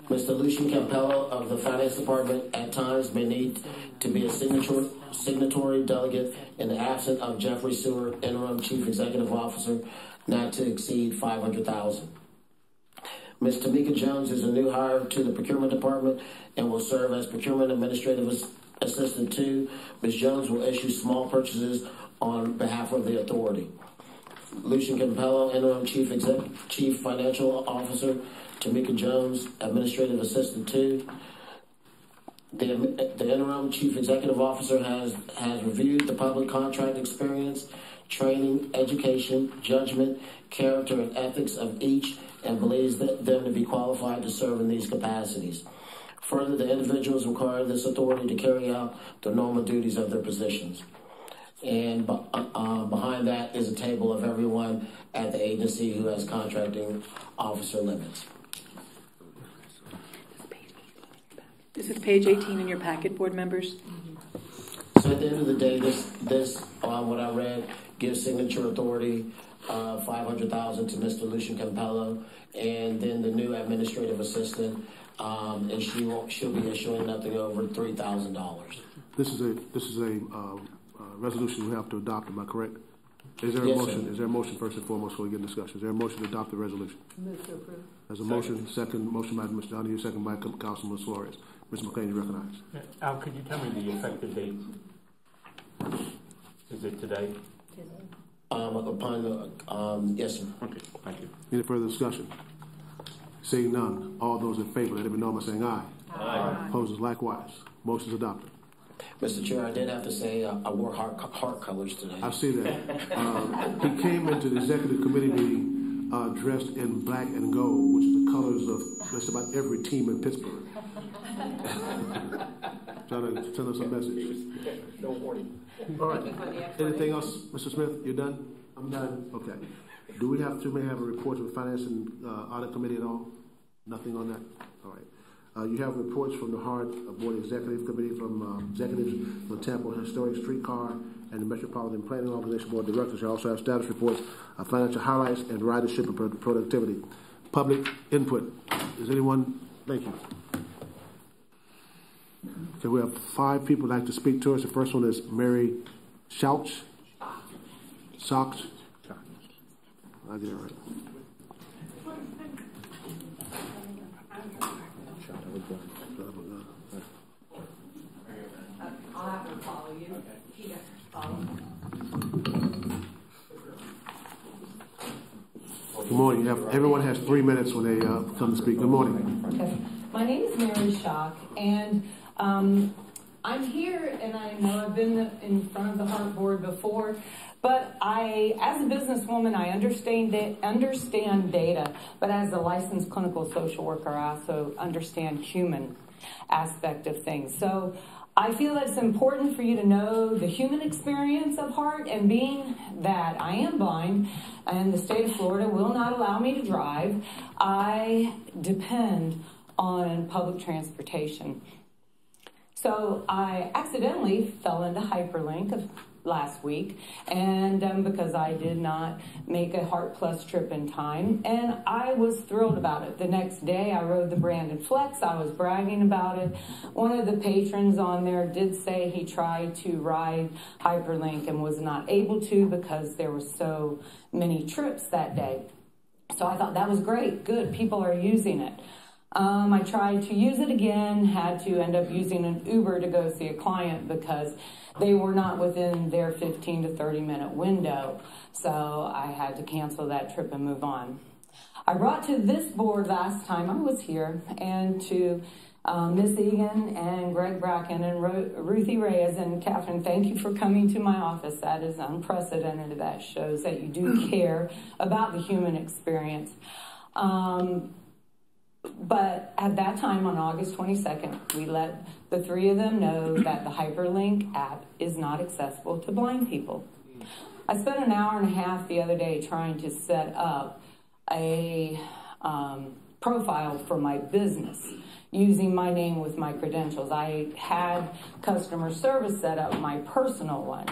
Mr. Lucian Campello of the Finance Department at times may need to be a signatory delegate in the absence of Jeffrey Seward, interim Chief Executive Officer, not to exceed $500,000. Ms. Tamika Jones is a new hire to the Procurement Department and will serve as Procurement Administrative Assistant 2. Ms. Jones will issue small purchases on behalf of the authority. Lucian Campello, interim Chief Financial Officer. Tamika Jones, Administrative Assistant 2. The interim Chief Executive Officer has reviewed the public contract experience, training, education, judgment, character, and ethics of each, and believes them to be qualified to serve in these capacities. Further, the individuals require this authority to carry out the normal duties of their positions. And behind that is a table of everyone at the agency who has contracting officer limits. This is page 18 in your packet, board members. So at the end of the day, this what I read gives signature authority $500,000 to Mr. Lucian Campello, and then the new administrative assistant, and she'll be issuing nothing over $3,000. This is a resolution we have to adopt. Am I correct? Is there a Yes, motion? sir. Is there a motion first and foremost before we get in discussion? Is there a motion to adopt the resolution? Move to approve. There's a motion. Second motion by Mr. Donahue. Second by Councilman Suarez. Mr. McLean, you recognize. Al, could you tell me the effective date? Is it today? Yes, sir. Okay, thank you. Any further discussion? Seeing none, all those in favor, let it be known by saying aye. Aye. Opposers likewise. Motion is adopted. Mr. Chair, I did have to say I wore heart colors today. I see that. He came into the executive committee meeting dressed in black and gold, which is the colors of just about every team in Pittsburgh. Trying to send us a message. No warning. All right. Anything else, Mr. Smith? You done? I'm done. Okay. Do we have to have a report to the Finance and Audit Committee at all? Nothing on that? All right. You have reports from the HART Board Executive Committee from executives from the Tampa Historic Streetcar and the Metropolitan Planning Organization Board of Directors. You also have status reports of financial highlights and ridership and productivity. Public input. Is anyone? Thank you. Okay, we have 5 people who'd like to speak to us. The first one is Mary Schouch. Socks. I'll get it right. I'll have her follow you. Okay. Follow. Good morning. Everyone has 3 minutes when they come to speak. Good morning. Okay. My name is Mary Schock, and I'm here, and I know I've been in front of the HART Board before, but as a businesswoman, I understand data, but as a licensed clinical social worker, I also understand human aspect of things. So I feel that it's important for you to know the human experience of HART, and being that I am blind and the state of Florida will not allow me to drive, I depend on public transportation. So I accidentally fell into hyperlink last week, and because I did not make a HART Plus trip in time, and I was thrilled about it. The next day I rode the Brandon Flex. I was bragging about it. One of the patrons on there did say he tried to ride hyperlink and was not able to because there were so many trips that day. So I thought that was great, good, people are using it. I tried to use it again, had to end up using an Uber to go see a client because they were not within their 15 to 30 minute window. So I had to cancel that trip and move on. I brought to this board last time I was here, and to Miss Egan and Greg Bracken and Ruthie Reyes and Catherine, thank you for coming to my office. That is unprecedented. That shows that you do care about the human experience. But at that time, on August 22nd, we let the 3 of them know that the Hyperlink app is not accessible to blind people. I spent an hour and a half the other day trying to set up a profile for my business using my name with my credentials. I had customer service set up, my personal one.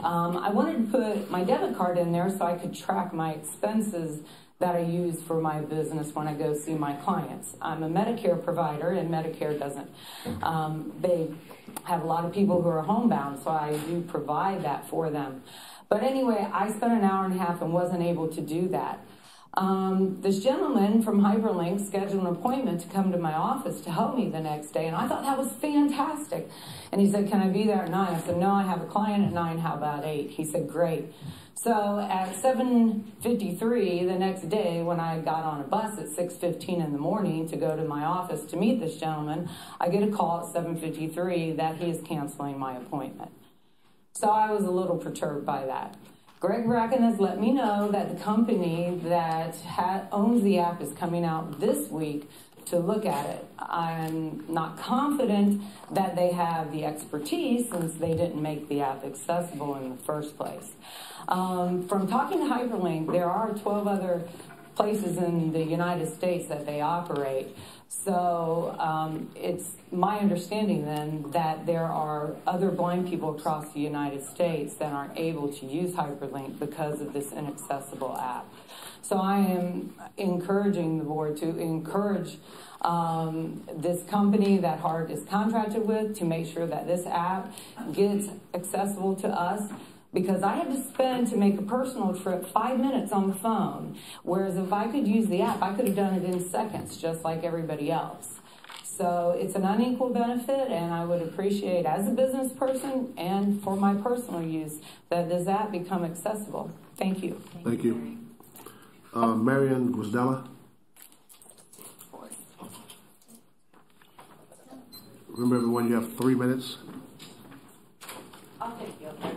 I wanted to put my debit card in there so I could track my expenses that I use for my business when I go see my clients. I'm a Medicare provider, and Medicare doesn't, they have a lot of people who are homebound, so I do provide that for them. But anyway, I spent an hour and a half and wasn't able to do that. This gentleman from Hyperlink scheduled an appointment to come to my office to help me the next day, and I thought that was fantastic. And he said, can I be there at 9? I said, no, I have a client at 9, how about 8? He said, great. So at 7:53 the next day, when I got on a bus at 6:15 in the morning to go to my office to meet this gentleman, I get a call at 7:53 that he is canceling my appointment. So I was a little perturbed by that. Greg Bracken has let me know that the company that owns the app is coming out this week to look at it. I'm not confident that they have the expertise since they didn't make the app accessible in the first place. From talking to Hyperlink, there are 12 other places in the United States that they operate, So it's my understanding then that there are other blind people across the United States that aren't able to use Hyperlink because of this inaccessible app. So I am encouraging the board to encourage this company that HART is contracted with to make sure that this app gets accessible to us, because I had to spend to make a personal trip 5 minutes on the phone, whereas if I could use the app, I could have done it in seconds, just like everybody else. So it's an unequal benefit, and I would appreciate, as a business person and for my personal use, that this app become accessible. Thank you. Thank you. Marian Guzdella. Remember, everyone, you have 3 minutes. I'll take you up there.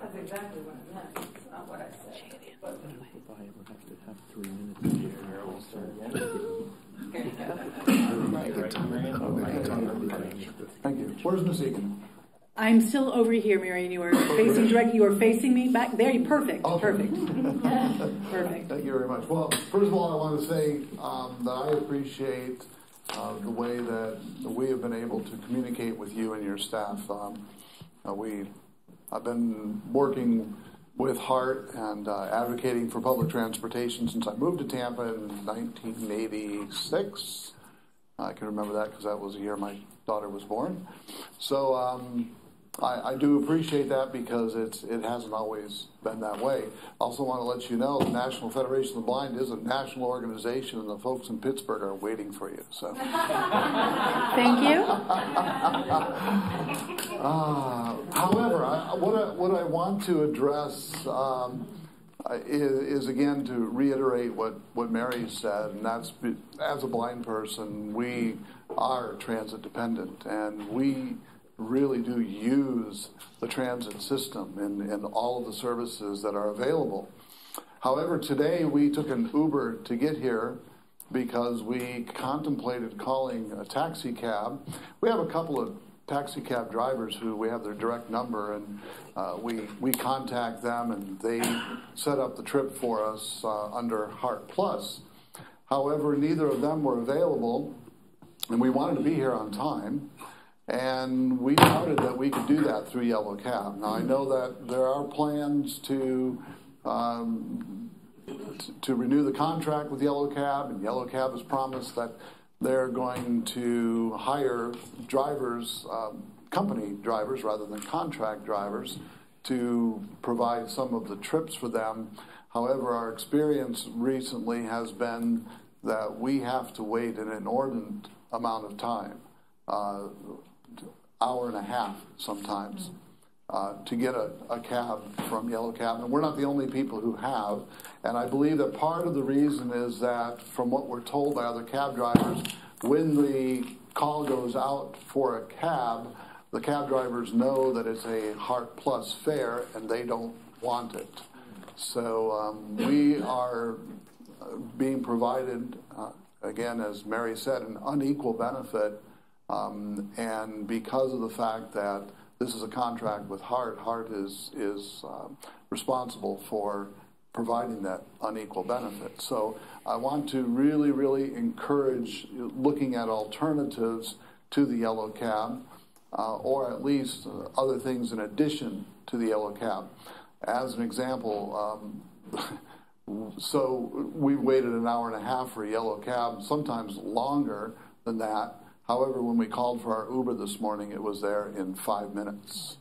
That's exactly what I meant. It's not what I said. If I ever have to have 3 minutes here, I'll start. Thank you. Where's Ms. Egan? I'm still over here, Marion. You are facing directly. You are facing me back there. You're perfect. Okay. Perfect. Perfect. Thank you very much. Well, first of all, I want to say that I appreciate the way that we have been able to communicate with you and your staff. I've been working with HART and advocating for public transportation since I moved to Tampa in 1986. I can remember that because that was the year my daughter was born. So I do appreciate that because it hasn't always been that way. I also want to let you know the National Federation of the Blind is a national organization, and the folks in Pittsburgh are waiting for you. So, thank you. However, what I want to address is again to reiterate what Mary said, and that's, as a blind person, we are transit dependent, and we really do use the transit system and all of the services that are available. However, today we took an Uber to get here because we contemplated calling a taxi cab. We have a couple of taxi cab drivers who we have their direct number, and we contact them and they set up the trip for us under HART Plus. However, neither of them were available, and we wanted to be here on time. And we noted that we could do that through Yellow Cab. Now, I know that there are plans to renew the contract with Yellow Cab, and Yellow Cab has promised that they're going to hire drivers, company drivers rather than contract drivers, to provide some of the trips for them. However, our experience recently has been that we have to wait an inordinate amount of time. Hour and a half sometimes to get a cab from Yellow Cab, and we're not the only people who have. And I believe that part of the reason is that, from what we're told by other cab drivers, when the call goes out for a cab, the cab drivers know that it's a HART Plus fare and they don't want it. So we are being provided, again, as Mary said, an unequal benefit. And because of the fact that this is a contract with HART, HART is responsible for providing that unequal benefit. So I want to really, really encourage looking at alternatives to the Yellow Cab, or at least other things in addition to the Yellow Cab. As an example, so we waited an hour and a half for a Yellow Cab, sometimes longer than that. However, when we called for our Uber this morning, it was there in 5 minutes.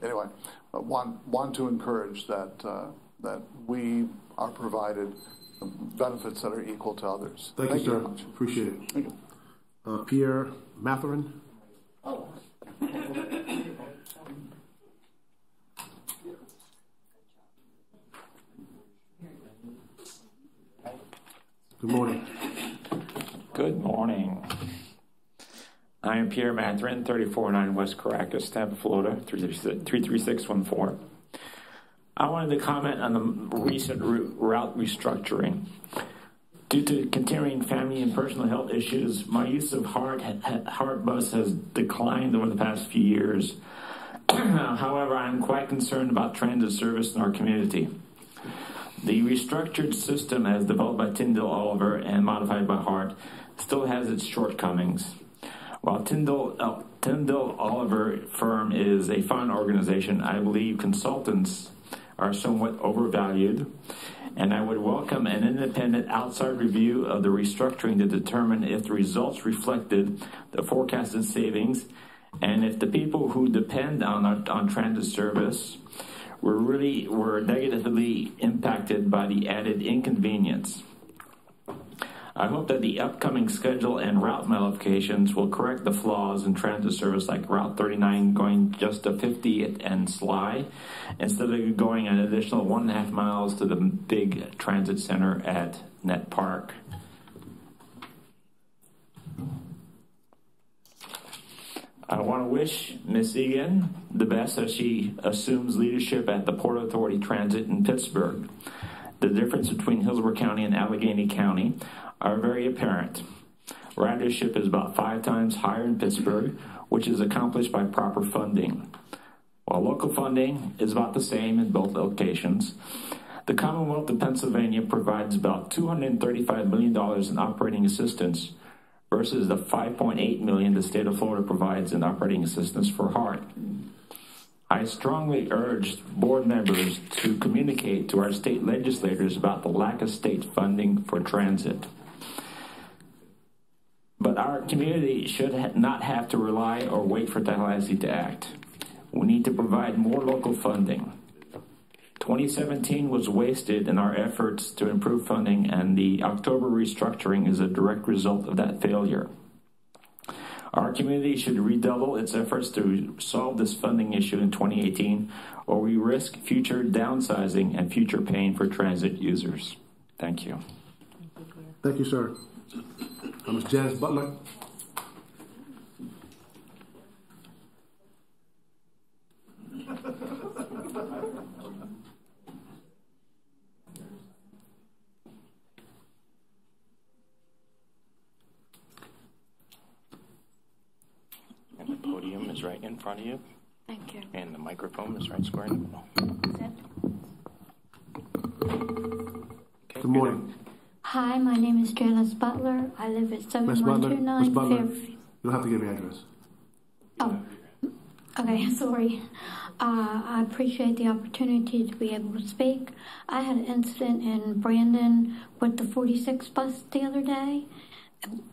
Anyway, I want to encourage that we are provided benefits that are equal to others. Thank you, sir. very much. Appreciate it. Thank you. Pierre Matherin. Oh. Good morning. Good morning. I am Pierre Matherin, 349 West Caracas, Tampa, Florida, 33614. I wanted to comment on the recent route restructuring. Due to continuing family and personal health issues, my use of HART Bus has declined over the past few years. However, I'm quite concerned about transit service in our community. The restructured system as developed by Tyndall Oliver and modified by HART still has its shortcomings. While Tyndall Oliver firm is a fine organization, I believe consultants are somewhat overvalued, and I would welcome an independent outside review of the restructuring to determine if the results reflected the forecasted savings and if the people who depend on transit service were negatively impacted by the added inconvenience. I hope that the upcoming schedule and route modifications will correct the flaws in transit service, like Route 39 going just to 50th and Sly, instead of going an additional 1.5 miles to the big transit center at Net Park. I want to wish Miss Egan the best as she assumes leadership at the Port Authority Transit in Pittsburgh. The difference between Hillsborough County and Allegheny County are very apparent. Ridership is about 5 times higher in Pittsburgh, which is accomplished by proper funding. While local funding is about the same in both locations, the Commonwealth of Pennsylvania provides about $235 million in operating assistance versus the $5.8 million the state of Florida provides in operating assistance for HART. I strongly urge board members to communicate to our state legislators about the lack of state funding for transit. But our community should not have to rely or wait for Tallahassee to act. We need to provide more local funding. 2017 was wasted in our efforts to improve funding, and the October restructuring is a direct result of that failure. Our community should redouble its efforts to solve this funding issue in 2018, or we risk future downsizing and future pain for transit users. Thank you. Thank you, sir. Ms. Janice Butler. And the podium is right in front of you. Thank you. And the microphone is right square in the middle. Okay, Good morning. Hi, my name is Janice Butler. I live at Ms. Butler, Ms. 7129 Butler, Fairfield. you don't have to give your address. Oh, okay, sorry. I appreciate the opportunity to be able to speak. I had an incident in Brandon with the 46 bus the other day,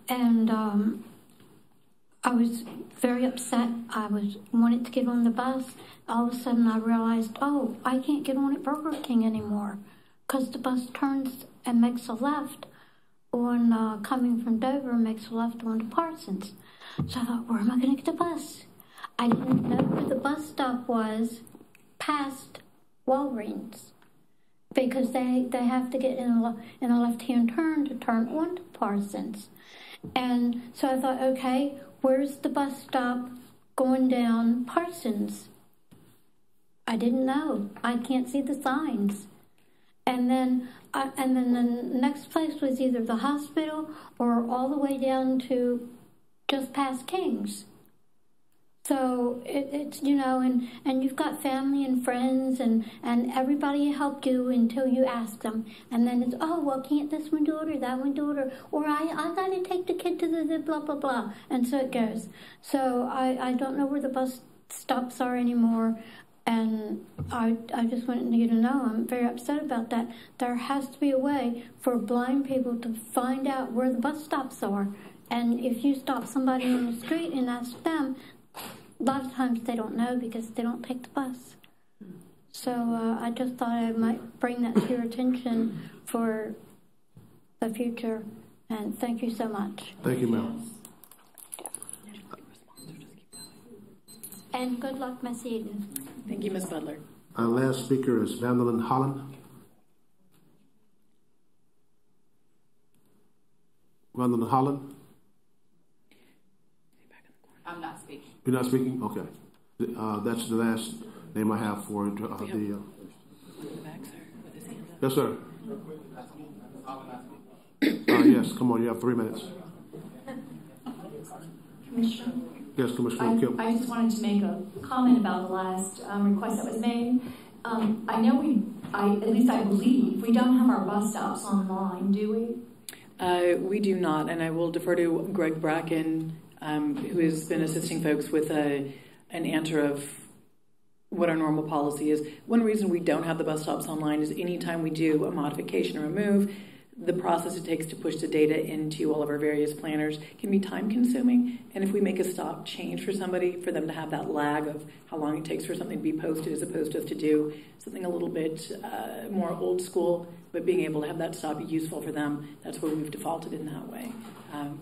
and I was very upset. I wanted to get on the bus. All of a sudden I realized, oh, I can't get on at Burger King anymore because the bus turns and makes a left on coming from Dover and makes a left on to Parsons. So I thought, where am I going to get the bus? I didn't know where the bus stop was past Walgreens because they have to get in a left-hand turn to turn on to Parsons. And so I thought, okay, where's the bus stop going down Parsons? I didn't know. I can't see the signs. And then the next place was either the hospital or all the way down to just past King's. So it's, you know, and you've got family and friends and everybody helped you until you ask them. And then it's, oh, well, can't this one do it or that one do it? Or I got to take the kid to the blah, blah, blah. And so it goes. So I don't know where the bus stops are anymore. And I just wanted you to know I'm very upset about that. There has to be a way for blind people to find out where the bus stops are. And if you stop somebody on the street and ask them, a lot of times they don't know because they don't take the bus. So I just thought I might bring that to your attention for the future. And thank you so much. Thank you, ma'am. And good luck, Miss Eden. Thank you, Ms. Butler. Our last speaker is Vandalyn Holland. Vandalyn Holland. I'm not speaking. You're not speaking? Okay. That's the last name I have for the... Yes, sir. Yes, come on, you have 3 minutes. Commissioner, Yes, Commissioner Kim. I just wanted to make a comment about the last request that was made. I know at least I believe, we don't have our bus stops online, do we? We do not, and I will defer to Greg Bracken, who has been assisting folks with an answer of what our normal policy is. One reason we don't have the bus stops online is anytime we do a modification or a move, the process it takes to push the data into all of our various planners can be time consuming. And if we make a stop change for somebody, for them to have that lag of how long it takes for something to be posted as opposed to us to do something a little bit more old school, but being able to have that stop be useful for them, that's where we've defaulted in that way.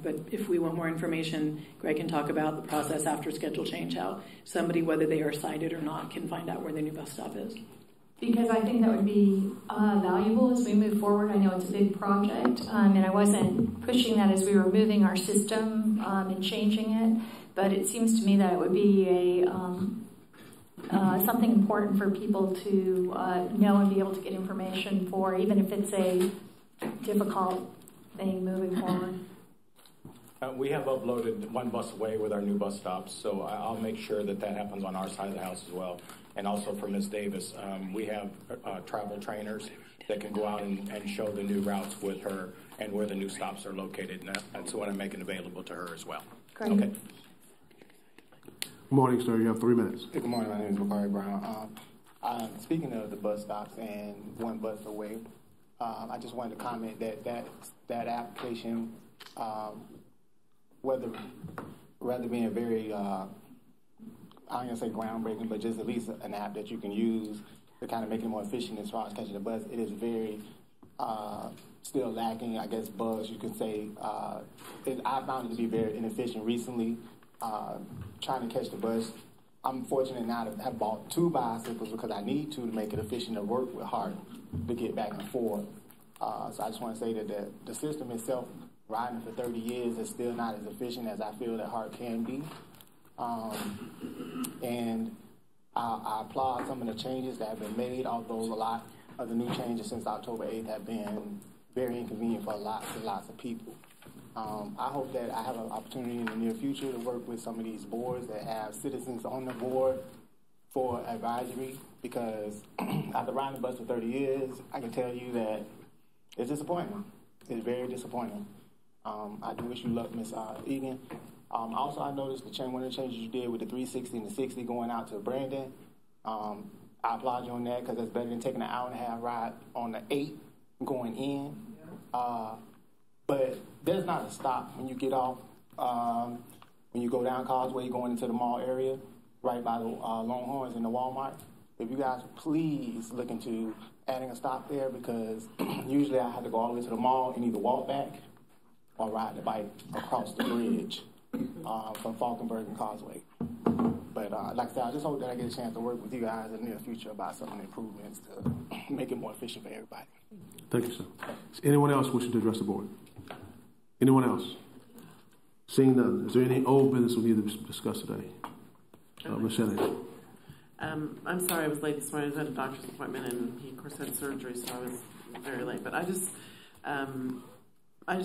But if we want more information, Greg can talk about the process after schedule change, how somebody, whether they are cited or not, can find out where their new bus stop is. Because I think that would be valuable as we move forward. I know it's a big project, and I wasn't pushing that as we were moving our system and changing it, but it seems to me that it would be something important for people to know and be able to get information for, even if it's a difficult thing moving forward. We have uploaded one bus away with our new bus stops, so I'll make sure that happens on our side of the house as well. And also for Ms. Davis, we have travel trainers that can go out and show the new routes with her and where the new stops are located. And so I want to make it available to her as well. Great. Okay. Good morning, sir. You have 3 minutes. Good morning. My name is Bakari Brown. Speaking of the bus stops and one bus away, I just wanted to comment that application, rather being very I'm going to say groundbreaking, but just at least an app that you can use to kind of make it more efficient as far as catching the bus. It is very still lacking, I guess, bugs, you can say. I found it to be very inefficient recently, trying to catch the bus. I'm fortunate now to have bought 2 bicycles because I need to make it efficient to work with HART to get back and forth. So I just want to say that the system itself, riding for 30 years, is still not as efficient as I feel that HART can be. And I applaud some of the changes that have been made, although a lot of the new changes since October 8th have been very inconvenient for lots and lots of people. I hope that I have an opportunity in the near future to work with some of these boards that have citizens on the board for advisory, because after riding the bus for 30 years, I can tell you that it's disappointing. It's very disappointing. I do wish you luck, Ms. Egan. Also, I noticed one of the changes you did with the 360 and the 60 going out to Brandon. I applaud you on that because that's better than taking an hour-and-a-half ride on the 8 going in. But there's not a stop when you get off. When you go down Causeway, going into the mall area, right by the Longhorns and the Walmart. If you guys please look into adding a stop there, because usually I have to go all the way to the mall and either walk back or ride the bike across the bridge. From Falkenberg and Causeway. But like I said, I just hope that I get a chance to work with you guys in the near future about some improvements to make it more efficient for everybody. Thank you, sir. Is anyone else wishing to address the board? Anyone else? Seeing none, is there any old business we need to discuss today? Ms. Shanahan. I'm sorry I was late this morning. I was at a doctor's appointment and he, of course, had surgery, so I was very late. But I just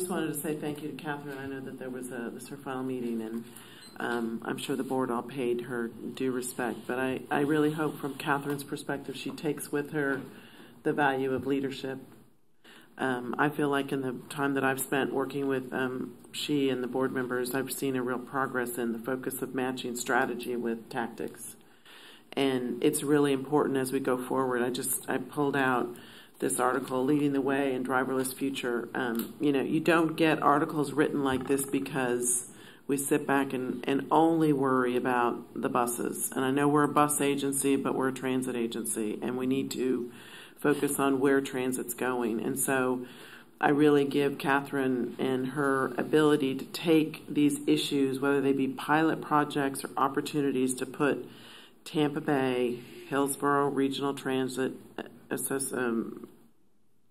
wanted to say thank you to Catherine. I know that there was this her final meeting, and I'm sure the board all paid her due respect. But I really hope from Catherine's perspective she takes with her the value of leadership. I feel like in the time that I've spent working with she and the board members, I've seen a real progress in the focus of matching strategy with tactics. And it's really important as we go forward. I pulled out this article, Leading the Way in Driverless Future. You don't get articles written like this because we sit back and only worry about the buses. And I know we're a bus agency, but we're a transit agency, and we need to focus on where transit's going. And so I really give Catherine and her ability to take these issues, whether they be pilot projects or opportunities to put Tampa Bay, Hillsborough Regional Transit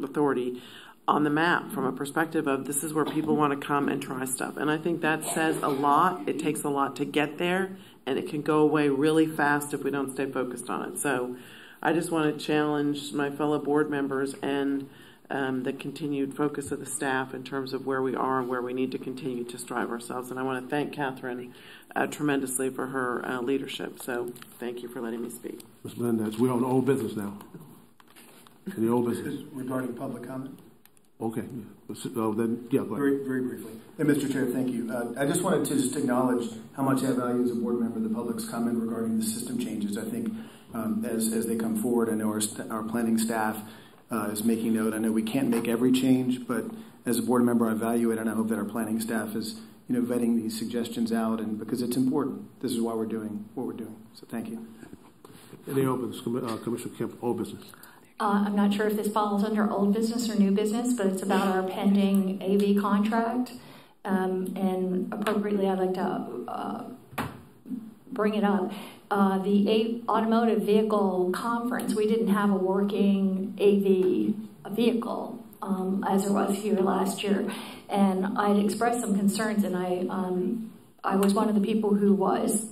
Authority on the map from a perspective of this is where people want to come and try stuff. And I think that says a lot. It takes a lot to get there, and it can go away really fast if we don't stay focused on it. So I just want to challenge my fellow board members and the continued focus of the staff in terms of where we are and where we need to continue to strive ourselves. And I want to thank Catherine tremendously for her leadership. So thank you for letting me speak. Ms. Melendez, we're on old business now. Any old business? Regarding public comment? Okay. Then, yeah, go ahead. Very briefly. Hey, Mr. Chair, thank you. I just wanted to just acknowledge how much I value as a board member the public's comment regarding the system changes. I think as they come forward, I know our planning staff is making note. I know we can't make every change, but as a board member, I value it, and I hope that our planning staff is vetting these suggestions out, and because it's important. This is why we're doing what we're doing. So thank you. Any old business? Commissioner Kemp, old business. I'm not sure if this falls under old business or new business, but it's about our pending AV contract. And appropriately, I'd like to bring it up. The Automotive Vehicle Conference, we didn't have a working AV vehicle as there was here last year. And I'd expressed some concerns, and I was one of the people who was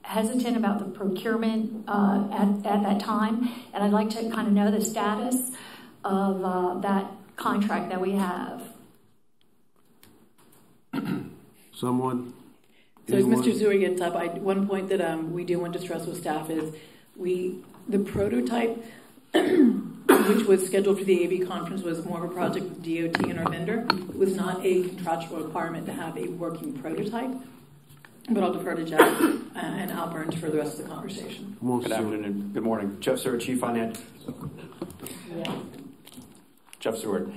hesitant about the procurement at that time, and I'd like to kind of know the status of that contract that we have. Someone? So as Mr. Zuri gets up, one point that we do want to stress with staff is the prototype, which was scheduled for the AV conference, was more of a project with DOT and our vendor. It was not a contractual requirement to have a working prototype. But I'll defer to Jeff and Alburn for the rest of the conversation. Good afternoon. Good morning. Jeff Stewart, Chief Finance. Yeah. Jeff Stewart.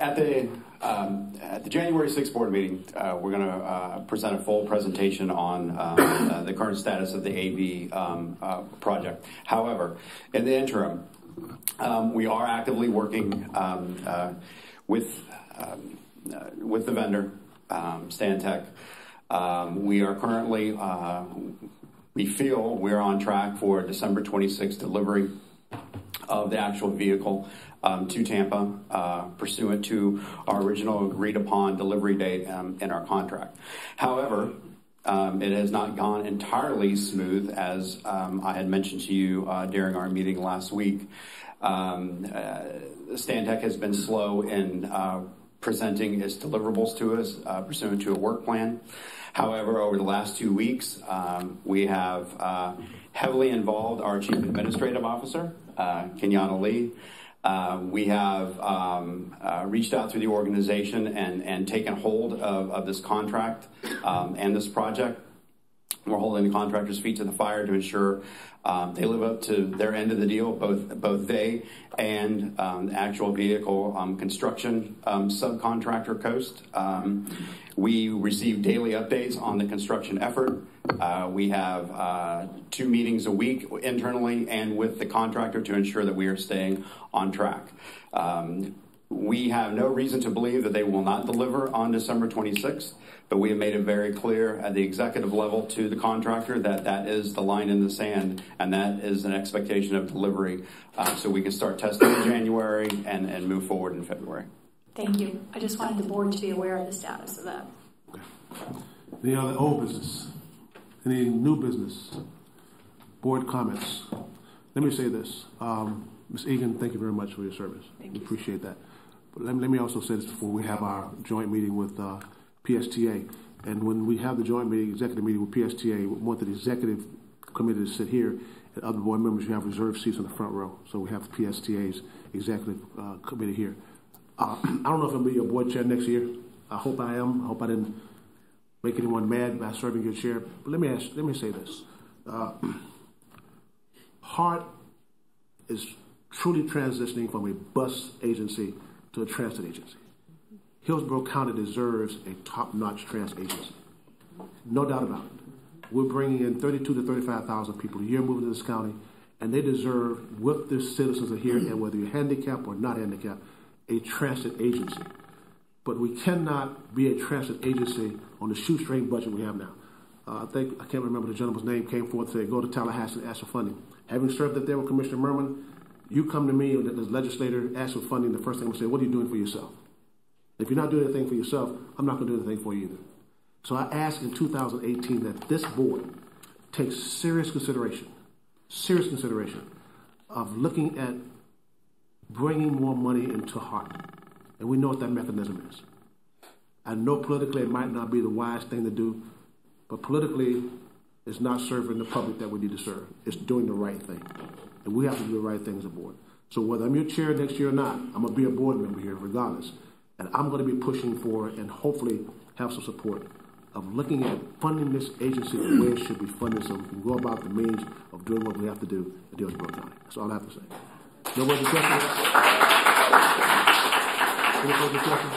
At the January 6th board meeting, we're going to present a full presentation on the current status of the AV project. However, in the interim, we are actively working with the vendor, Stantec. We are currently, we feel we're on track for December 26th delivery of the actual vehicle to Tampa, pursuant to our original agreed upon delivery date in our contract. However, it has not gone entirely smooth, as I had mentioned to you during our meeting last week. Stantec has been slow in presenting its deliverables to us pursuant to a work plan. However, over the last 2 weeks, we have heavily involved our Chief Administrative Officer, Kenyatta Lee. We have reached out through the organization and taken hold of this contract and this project. We're holding the contractors' feet to the fire to ensure they live up to their end of the deal, both they and the actual vehicle construction subcontractor Coast. We receive daily updates on the construction effort. We have 2 meetings a week internally and with the contractor to ensure that we are staying on track. We have no reason to believe that they will not deliver on December 26th, but we have made it very clear at the executive level to the contractor that that is the line in the sand, and that is an expectation of delivery, so we can start testing in January and move forward in February. Thank you. I just wanted the board to be aware of the status of that. Okay. Any other old business? Any new business? Board comments? Let me say this. Ms. Egan, thank you very much for your service. We appreciate that. But let me also say this before we have our joint meeting with PSTA. And when we have the joint meeting, executive meeting with PSTA, we want the executive committee to sit here, and other board members, you have reserved seats in the front row. So we have PSTA's executive committee here. I don't know if I'll be your board chair next year. I hope I am. I hope I didn't make anyone mad by serving your chair. But let me say this. HART is truly transitioning from a bus agency to a transit agency. Hillsborough County deserves a top-notch transit agency. No doubt about it. We're bringing in 32 to 35,000 people a year moving to this county, and they deserve, with the citizens are here, and whether you're handicapped or not handicapped, a transit agency. But we cannot be a transit agency on the shoestring budget we have now. I can't remember the gentleman's name, came forth and said, go to Tallahassee and ask for funding. Having served up there with Commissioner Merman, you come to me as a legislator, ask for funding, the first thing I'm going to say, what are you doing for yourself? If you're not doing anything for yourself, I'm not going to do anything for you either. So I asked in 2018 that this board takes serious consideration serious consideration of looking at bringing more money into HART. And we know what that mechanism is. I know politically it might not be the wise thing to do, but politically it's not serving the public that we need to serve. It's doing the right thing. And we have to do the right thing as a board. So whether I'm your chair next year or not, I'm going to be a board member here regardless. And I'm going to be pushing for and hopefully have some support of looking at funding this agency the way it should be funded so we can go about the means of doing what we have to do in Dillsborough County. That's all I have to say. No more questions? Any further questions?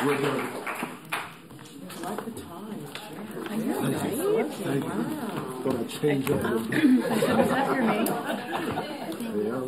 We're done. Like the time. Thank you. Thank you. Thought I'd change up. Was that your name? Yeah,